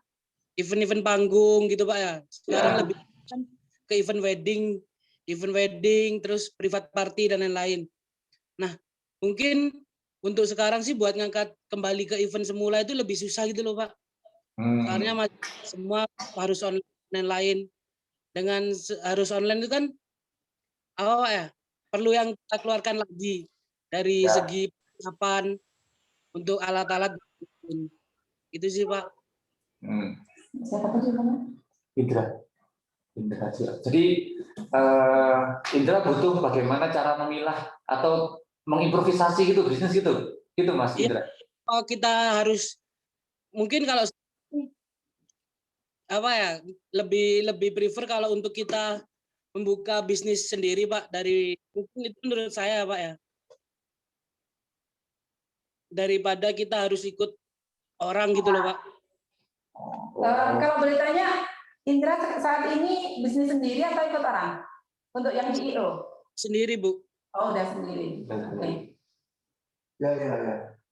Event-event panggung gitu Pak ya. Sekarang lebih kan ke event wedding, terus private party dan lain-lain. Nah, mungkin untuk sekarang sih buat ngangkat kembali ke event semula itu lebih susah gitu loh Pak. Karena semua harus online dan lain. Dengan harus online itu kan apa ya? Perlu yang kita keluarkan lagi dari segi persiapan untuk alat-alat. Itu sih Pak. Siapa tadi namanya? Indra. Jadi Indra butuh bagaimana cara memilah atau mengimprovisasi gitu bisnis gitu Mas Indra. Ya, kita harus mungkin kalau apa ya lebih prefer kalau untuk kita membuka bisnis sendiri Pak, dari mungkin itu menurut saya Pak ya, daripada kita harus ikut orang gitu loh Pak. Kalau boleh tanya, Indra saat ini bisnis sendiri atau ikut orang? Untuk yang di IO? Sendiri Bu. Oh, udah sendiri. Oke. Ya.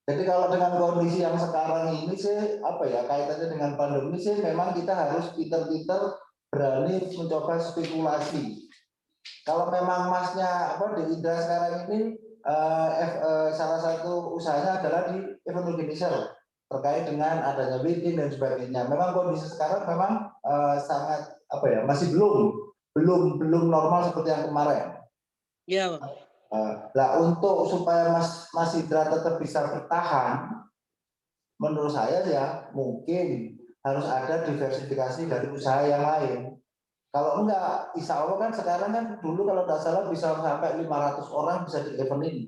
Jadi kalau dengan kondisi yang sekarang ini sih apa ya, kaitannya dengan pandemi sih memang kita harus pinter-pinter berani mencoba spekulasi. Kalau memang Masnya di Indra sekarang ini salah satu usahanya adalah di event organizer terkait dengan adanya wedding dan sebagainya. Memang kondisi sekarang memang sangat masih belum normal seperti yang kemarin. Iya. Nah, untuk supaya Mas Indra tetap bisa bertahan, menurut saya ya mungkin harus ada diversifikasi dari usaha yang lain. Kalau enggak, insya Allah kan sekarang kan dulu kalau tidak salah bisa sampai 500 orang bisa di event ini.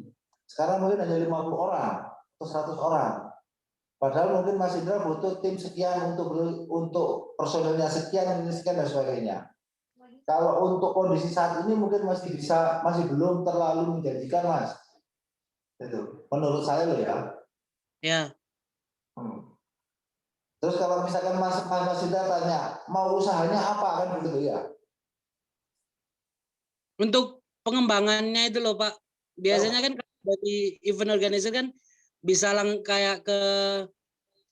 Sekarang mungkin hanya 50 orang atau 100 orang. Padahal mungkin Mas Indra butuh tim sekian untuk personilnya sekian dan sebagainya. Kalau untuk kondisi saat ini mungkin masih belum terlalu menjanjikan Mas. Itu menurut saya loh ya. Ya. Terus kalau misalkan Mas Indra tanya mau usahanya apa kan begitu ya? Untuk pengembangannya itu loh Pak. Biasanya kan dari event organizer kan bisa kayak ke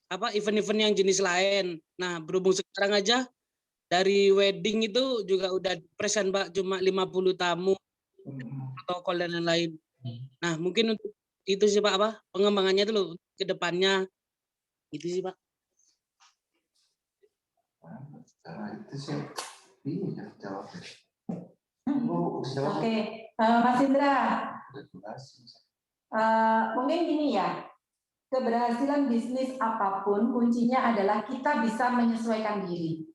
event-event yang jenis lain. Nah, berhubung sekarang aja dari wedding itu juga udah present Pak, cuma 50 tamu, protokol dan lain-lain. Nah, mungkin untuk itu sih Pak, pengembangannya dulu ke depannya. Itu sih Pak. Nah, itu sih. Iya, jawab. Oke, Mas Indra, mungkin gini ya, keberhasilan bisnis apapun kuncinya adalah kita bisa menyesuaikan diri.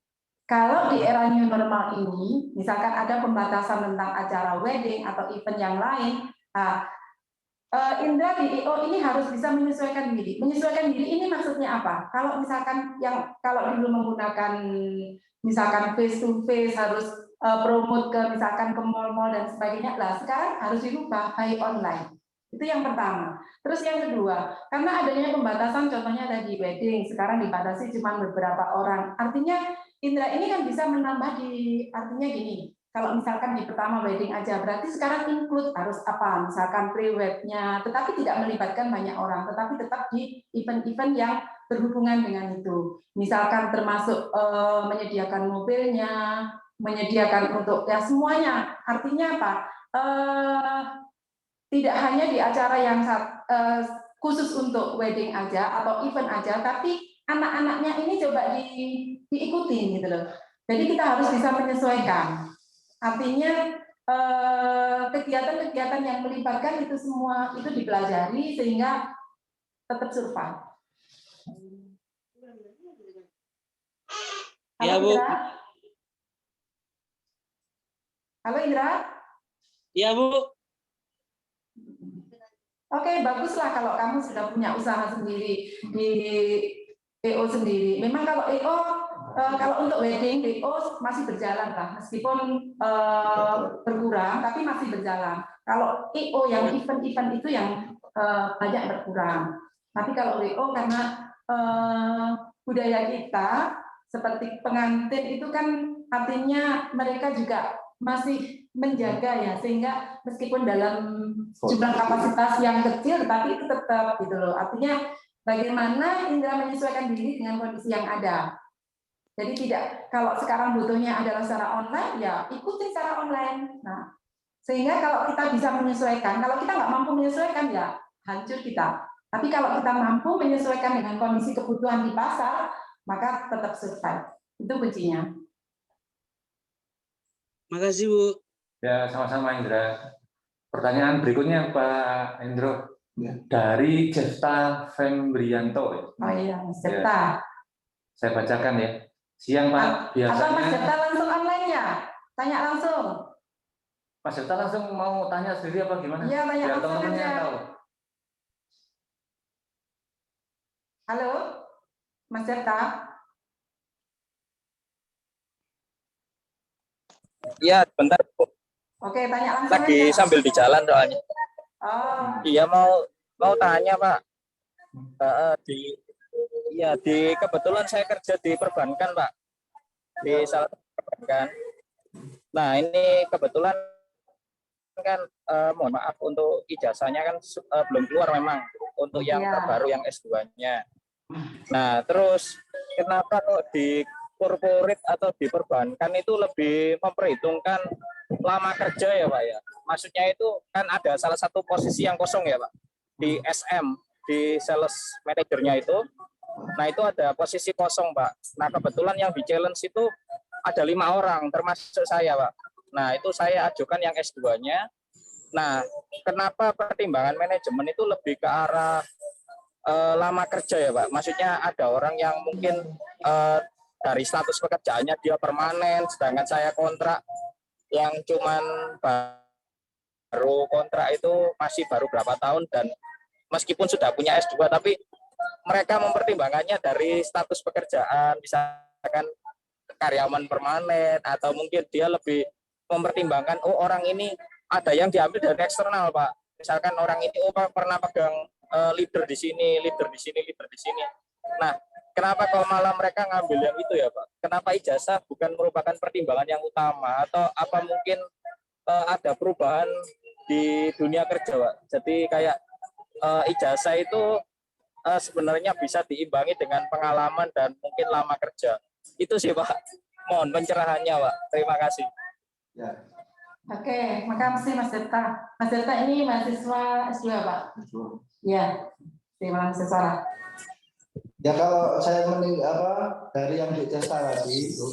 Kalau di era new normal ini, misalkan ada pembatasan tentang acara wedding atau event yang lain, Indra di IO ini harus bisa menyesuaikan diri. Menyesuaikan diri ini maksudnya apa? Kalau misalkan kalau dulu menggunakan misalkan face to face harus promote ke misalkan ke mall-mall dan sebagainya, lah sekarang harus dirubah by online. Itu yang pertama. Terus yang kedua, karena adanya pembatasan, contohnya tadi wedding, sekarang dibatasi cuma beberapa orang. Artinya Indra ini kan bisa menambah artinya gini, kalau misalkan di pertama wedding aja, berarti sekarang include harus apa? Misalkan pre-wed-nya, tetapi tidak melibatkan banyak orang, tetapi tetap di event-event yang berhubungan dengan itu. Misalkan termasuk menyediakan mobilnya, menyediakan untuk ya semuanya. Artinya apa? Tidak hanya di acara yang khusus untuk wedding aja atau event aja, tapi anak-anaknya ini coba diikuti gitu loh. Jadi kita harus bisa menyesuaikan. Artinya kegiatan-kegiatan yang melibatkan itu semua itu dipelajari sehingga tetap survive. Halo, Ya, Bu. Indra. Halo Indra. Iya Bu. Oke, baguslah kalau kamu sudah punya usaha sendiri di EO sendiri. Memang kalau EO, kalau untuk wedding, EO masih berjalan lah, meskipun berkurang, tapi masih berjalan. Kalau EO yang event-event itu yang banyak berkurang. Tapi kalau WO karena budaya kita, seperti pengantin itu kan artinya mereka juga masih menjaga ya, sehingga meskipun dalam jumlah kapasitas yang kecil, tapi itu tetap gitu loh. Artinya bagaimana Indra menyesuaikan diri dengan kondisi yang ada. Jadi tidak, kalau sekarang butuhnya adalah secara online, ya ikuti secara online. Nah, sehingga kalau kita bisa menyesuaikan, kalau kita nggak mampu menyesuaikan, ya hancur kita. Tapi kalau kita mampu menyesuaikan dengan kondisi kebutuhan di pasar, maka tetap survive. Itu kuncinya. Makasih Bu. Ya, sama-sama Indra. Pertanyaan berikutnya Pak Endro dari Jefta Fembrianto. Oh iya, Mas Jefta. Saya bacakan ya. Siang Pak, biasanya. Atau Mas Jefta langsung online ya? Tanya langsung. Mas Jefta langsung mau tanya sendiri apa gimana? Iya, tanya biar langsung teman-temannya aja. tahu. Halo, Mas Jefta. Iya, bentar Bu. Oke, tanya langsung Lagi aja. sambil di jalan soalnya. Oh. Iya mau tanya Pak. Di kebetulan saya kerja di perbankan Pak. Di salah satu perbankan. Nah ini kebetulan kan mohon maaf untuk ijazahnya kan belum keluar memang untuk yang terbaru yang S2-nya. Nah terus kenapa kok di corporate atau di perbankan itu lebih memperhitungkan lama kerja ya Pak ya? Maksudnya itu kan ada salah satu posisi yang kosong ya Pak di SM, di sales manajernya itu. Nah itu ada posisi kosong Pak. Nah kebetulan yang di challenge itu ada 5 orang termasuk saya Pak. Nah itu saya ajukan yang S2-nya. Nah kenapa pertimbangan manajemen itu lebih ke arah lama kerja ya Pak? Maksudnya ada orang yang mungkin dari status pekerjaannya dia permanen, sedangkan saya kontrak yang cuman baru kontrak itu masih baru berapa tahun, dan meskipun sudah punya S2 tapi mereka mempertimbangkannya dari status pekerjaan, misalkan karyawan permanen, atau mungkin dia lebih mempertimbangkan orang ini ada yang diambil dari eksternal Pak, misalkan orang ini pernah pegang leader di sini, leader di sini, leader di sini. Nah kenapa kalau malah mereka ngambil yang itu ya Pak? Kenapa ijazah bukan merupakan pertimbangan yang utama? Atau apa mungkin ada perubahan di dunia kerja Pak? Jadi kayak ijazah itu sebenarnya bisa diimbangi dengan pengalaman dan mungkin lama kerja. Itu sih Pak. Mohon pencerahannya Pak. Terima kasih. Ya. Oke, makasih Mas Delta. Mas Delta ini mahasiswa S2 Pak? Iya, terima kasih Sarah. Ya kalau saya dari yang di Cesta tadi itu,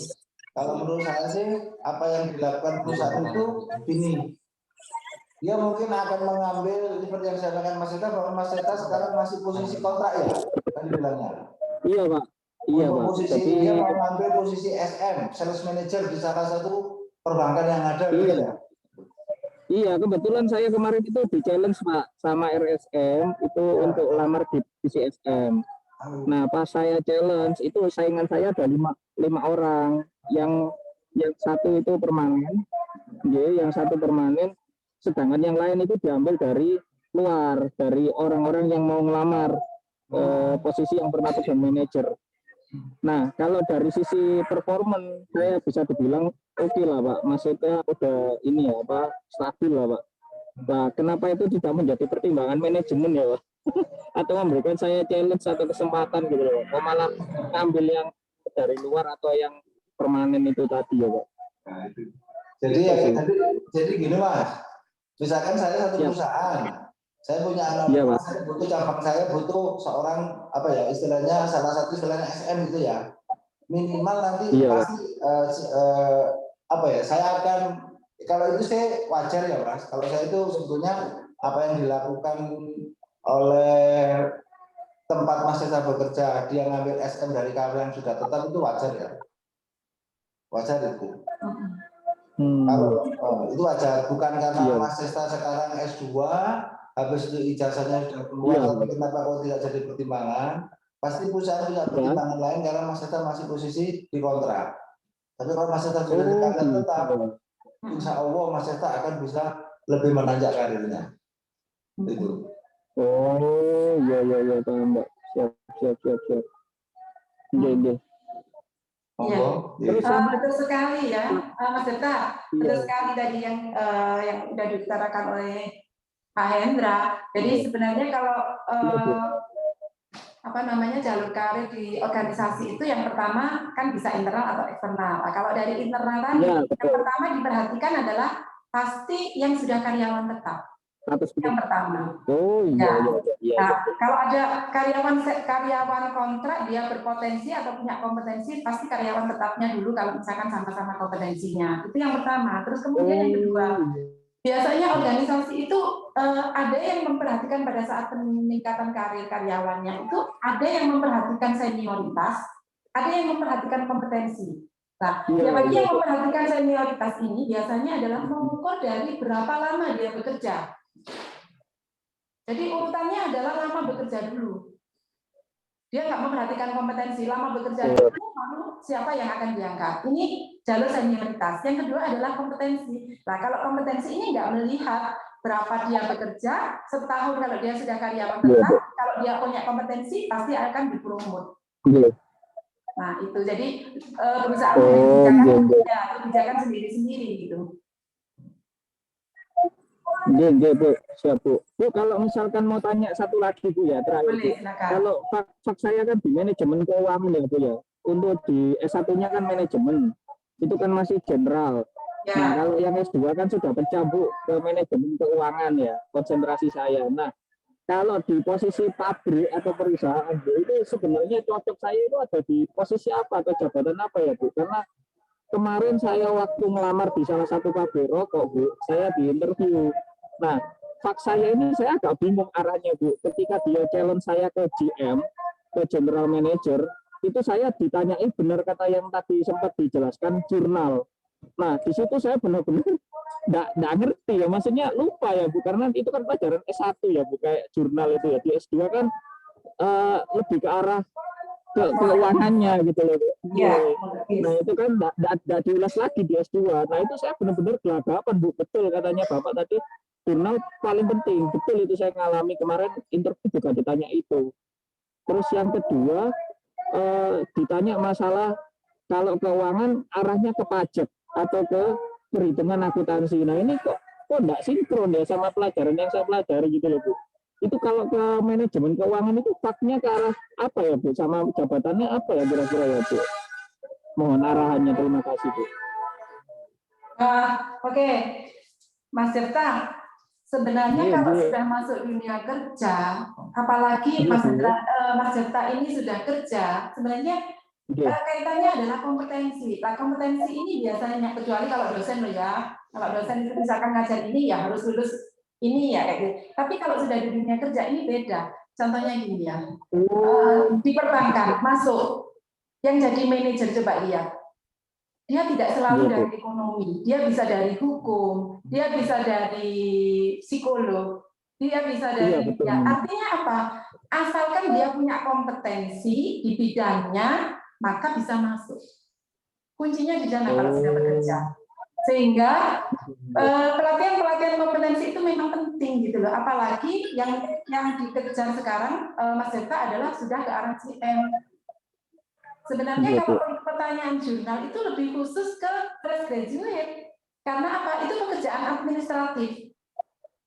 kalau menurut saya sih apa yang dilakukan perusahaan itu ini, dia mungkin akan mengambil seperti yang saya katakan Mas Eta, bahwa Mas Eta sekarang masih posisi kontrak ya, tadi bilangnya. Iya Pak. Iya Untuk Pak. posisi Tapi dia mau mengambil posisi SM, sales manager di salah satu perbankan yang ada. Iya. Gitu ya? Iya, kebetulan saya kemarin itu di challenge Pak sama RSM itu untuk lamar di CSM. Nah, pas saya challenge itu saingan saya ada lima orang, yang satu itu permanen, yang satu permanen, sedangkan yang lain itu diambil dari luar, dari orang-orang yang mau ngelamar posisi yang pernah jadi manajer. Nah, kalau dari sisi performan saya bisa dibilang oke lah Pak, maksudnya udah ini ya Pak, stabil lah Pak. Nah, kenapa itu tidak menjadi pertimbangan manajemen ya Pak? Atau memberikan saya challenge atau kesempatan gitu loh, kok malah ngambil yang dari luar atau yang permanen itu tadi ya Pak? Nah, itu. Jadi gini Mas, misalkan saya satu perusahaan, saya punya anak, saya butuh cabang, saya butuh seorang istilahnya salah satu istilahnya SM gitu ya, minimal nanti pasti saya akan, kalau itu saya wajar ya Mas, kalau saya itu sebetulnya apa yang dilakukan oleh tempat Mas Cesta bekerja, dia ngambil SM dari karyawan yang sudah tetap, itu wajar ya, wajar itu. Kalau itu wajar, bukan karena Mas Cesta sekarang S2 habis itu ijazahnya sudah keluar, tapi kenapa kok tidak jadi pertimbangan? Pasti perusahaan punya pertimbangan lain karena Mas Cesta masih posisi di kontrak. Tapi kalau Mas Cesta sudah di kantor tetap, insya Allah Mas Cesta akan bisa lebih menanjak karirnya. Itu. Oh, iya, paham Mbak. Siap. Iya. Betul sekali ya, Mas Delta. Betul sekali tadi yang sudah diutarakan oleh Pak Hendra. Jadi sebenarnya kalau jalur karir di organisasi itu yang pertama kan bisa internal atau eksternal. Nah, kalau dari internal tadi, yang pertama diperhatikan adalah pasti yang sudah karyawan tetap. Yang pertama. Nah, kalau ada karyawan kontrak, dia berpotensi atau punya kompetensi, pasti karyawan tetapnya dulu kalau misalkan sama-sama kompetensinya. Itu yang pertama. Terus kemudian yang kedua, biasanya organisasi itu ada yang memperhatikan pada saat peningkatan karir karyawannya itu, ada yang memperhatikan senioritas, ada yang memperhatikan kompetensi. Nah, bagi yang memperhatikan senioritas ini biasanya adalah mengukur dari berapa lama dia bekerja. Jadi urutannya adalah lama bekerja dulu. Dia nggak memperhatikan kompetensi, lama bekerja dulu, lalu siapa yang akan diangkat. Ini jalur senioritas. Yang kedua adalah kompetensi. Nah, kalau kompetensi ini nggak melihat berapa dia bekerja, setahun kalau dia sudah karyawan tetap, kalau dia punya kompetensi, pasti akan dipromot. Nah, itu. Jadi perusahaan kebijakan sendiri-sendiri gitu. Bu, siap Bu. Bu, kalau misalkan mau tanya satu lagi Bu ya, terakhir. Boleh, kalau fak saya kan di manajemen keuangan ya Bu ya. Untuk di S1-nya kan manajemen, itu kan masih general. Nah, kalau yang S2 kan sudah pecah Bu ke manajemen keuangan ya, konsentrasi saya. Nah, kalau di posisi pabrik atau perusahaan Bu, itu sebenarnya cocok saya itu ada di posisi apa atau jabatan apa ya Bu? Karena kemarin saya waktu melamar di salah satu pabrik rokok Bu, saya di interview. Nah, fak saya ini saya agak bingung arahnya Bu. Ketika dia challenge saya ke GM, ke General Manager, itu saya ditanyai benar kata yang tadi sempat dijelaskan jurnal. Nah, di situ saya benar-benar nggak ngerti ya, maksudnya lupa ya Bu, karena itu kan pelajaran S1 ya Bu, kayak jurnal itu ya. Di S2 kan lebih ke arah keuangannya gitu loh. Nah itu kan tidak diulas lagi di S2. Nah itu saya benar-benar gelagapan Bu, betul katanya Bapak tadi, jurnal paling penting, betul itu saya ngalami kemarin interview juga ditanya itu. Terus yang kedua ditanya masalah kalau keuangan arahnya ke pajak atau ke perhitungan akuntansi. Nah ini kok enggak sinkron ya sama pelajaran yang saya pelajari gitu loh Bu. Itu kalau ke manajemen keuangan itu faknya ke arah apa ya Bu? Sama jabatannya apa ya kira-kira ya Bu? Mohon arahannya, terima kasih Bu. Oke, Mas Tirta, sebenarnya Iya, kalau Bu. sudah masuk dunia kerja, apalagi Iya, Bu. Mas Tirta ini sudah kerja, sebenarnya Iya. kaitannya adalah kompetensi. Nah, kompetensi ini biasanya, kecuali kalau dosen loh ya, kalau dosen itu misalkan ngajar ini ya harus lulus ini ya kayak gitu. Tapi kalau sudah di dunia kerja ini beda. Contohnya gini ya, di perbankan masuk, yang jadi manajer coba lihat. Dia tidak selalu dari ekonomi, dia bisa dari hukum, dia bisa dari psikolog, dia bisa dari artinya apa? Asalkan dia punya kompetensi di bidangnya, maka bisa masuk. Kuncinya di sana kalau sudah bekerja. Sehingga pelatihan kompetensi itu memang penting gitu loh. Apalagi yang dikejar sekarang Mas Tirta adalah sudah ke arah CM. Sebenarnya kalau pertanyaan jurnal itu lebih khusus ke fresh graduate. Karena apa? Itu pekerjaan administratif.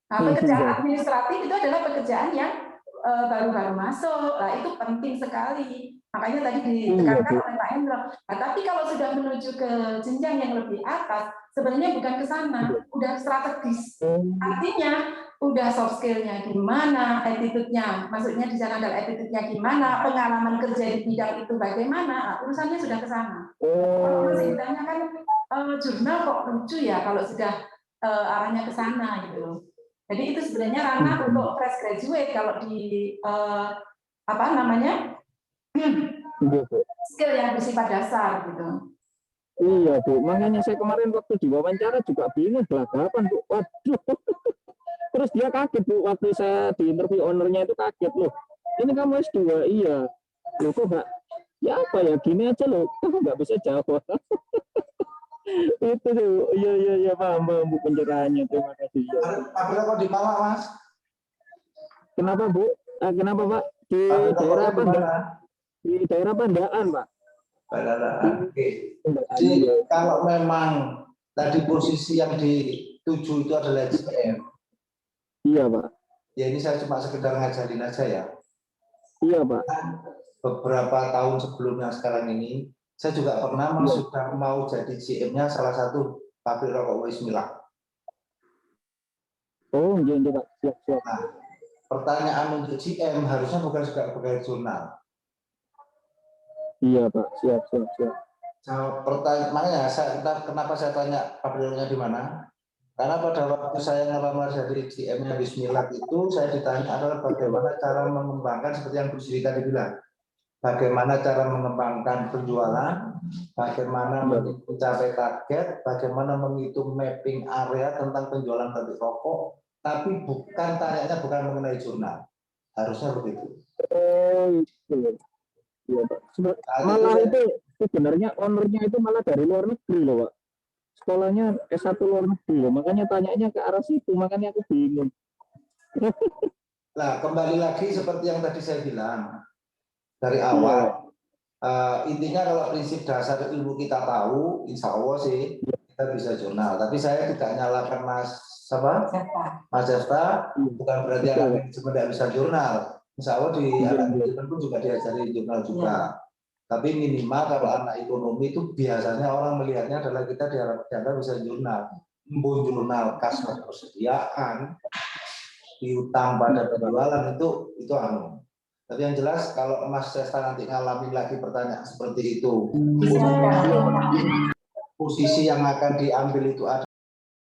Nah, pekerjaan administratif itu adalah pekerjaan yang baru-baru masuk. Nah, itu penting sekali. Makanya tadi ditekankan oleh Pak Hendro. Nah, tapi kalau sudah menuju ke jenjang yang lebih atas, sebenarnya bukan ke sana, udah strategis. Artinya udah soft skill-nya gimana, attitude-nya, maksudnya di sana adalah attitude-nya gimana, pengalaman kerja di bidang itu bagaimana, urusannya sudah ke sana. Kalau masih ditanya kan jurnal kok lucu ya kalau sudah arahnya ke sana gitu. Jadi itu sebenarnya ranah untuk fresh graduate kalau di apa namanya skill yang bersifat dasar gitu. Iya Bu, makanya saya kemarin waktu diwawancara juga bingung belagapan Bu. Waduh. Terus dia kaget Bu, waktu saya di interview ownernya itu kaget loh. Ini kamu S2? Iya. Loh kok nggak? Ya apa ya, gini aja loh. Kok nggak bisa jawab? Itu tuh, iya paham Bu pencerahannya. Terima kasih. Apakah kok di Malang Mas? Kenapa Bu? Kenapa Pak? Di daerah apa? Di daerah Pandaan Pak. Pandaan. Oke. Jadi kalau memang tadi posisi yang dituju itu adalah GM. Iya Pak. Ya ini saya cuma sekedar ngajarin aja ya. Iya Pak. Beberapa tahun sebelumnya sekarang ini, saya juga pernah sudah mau jadi GM-nya salah satu pabrik rokok Wismila. Oh iya Pak. Siap. Nah, pertanyaan untuk GM harusnya bukan juga pegawai jurnal. Iya Pak. Siap. Pertanyaan, makanya kenapa saya tanya pabriknya di mana? Karena pada waktu saya ngelamar jadi GM-nya Bismillah itu, saya ditanya adalah bagaimana cara mengembangkan seperti yang Bu Sri tadi bilang. Bagaimana cara mengembangkan penjualan, bagaimana mencapai target, bagaimana menghitung mapping area tentang penjualan pabrik rokok, tapi tanyanya bukan mengenai jurnal. Harusnya begitu. Iya Pak. Malah itu sebenarnya ownernya itu malah dari luar negeri loh Pak. Sekolahnya S1 luar negeri loh, makanya tanyanya ke arah situ, makanya aku bingung. Nah, kembali lagi seperti yang tadi saya bilang dari awal, intinya kalau prinsip dasar ilmu kita tahu, insya Allah sih kita bisa jurnal. Tapi saya tidak nyalakan Mas Jefta, bukan berarti anak manajemen tidak bisa jurnal. Insya Allah di anak manajemen pun juga diajari jurnal juga. Tapi minimal kalau anak ekonomi itu biasanya orang melihatnya adalah kita dianggap bisa jurnal. Jurnal kas persediaan, piutang pada penjualan itu anu. Tapi yang jelas kalau Mas Sesta nanti ngalamin lagi pertanyaan seperti itu, posisi yang akan diambil itu ada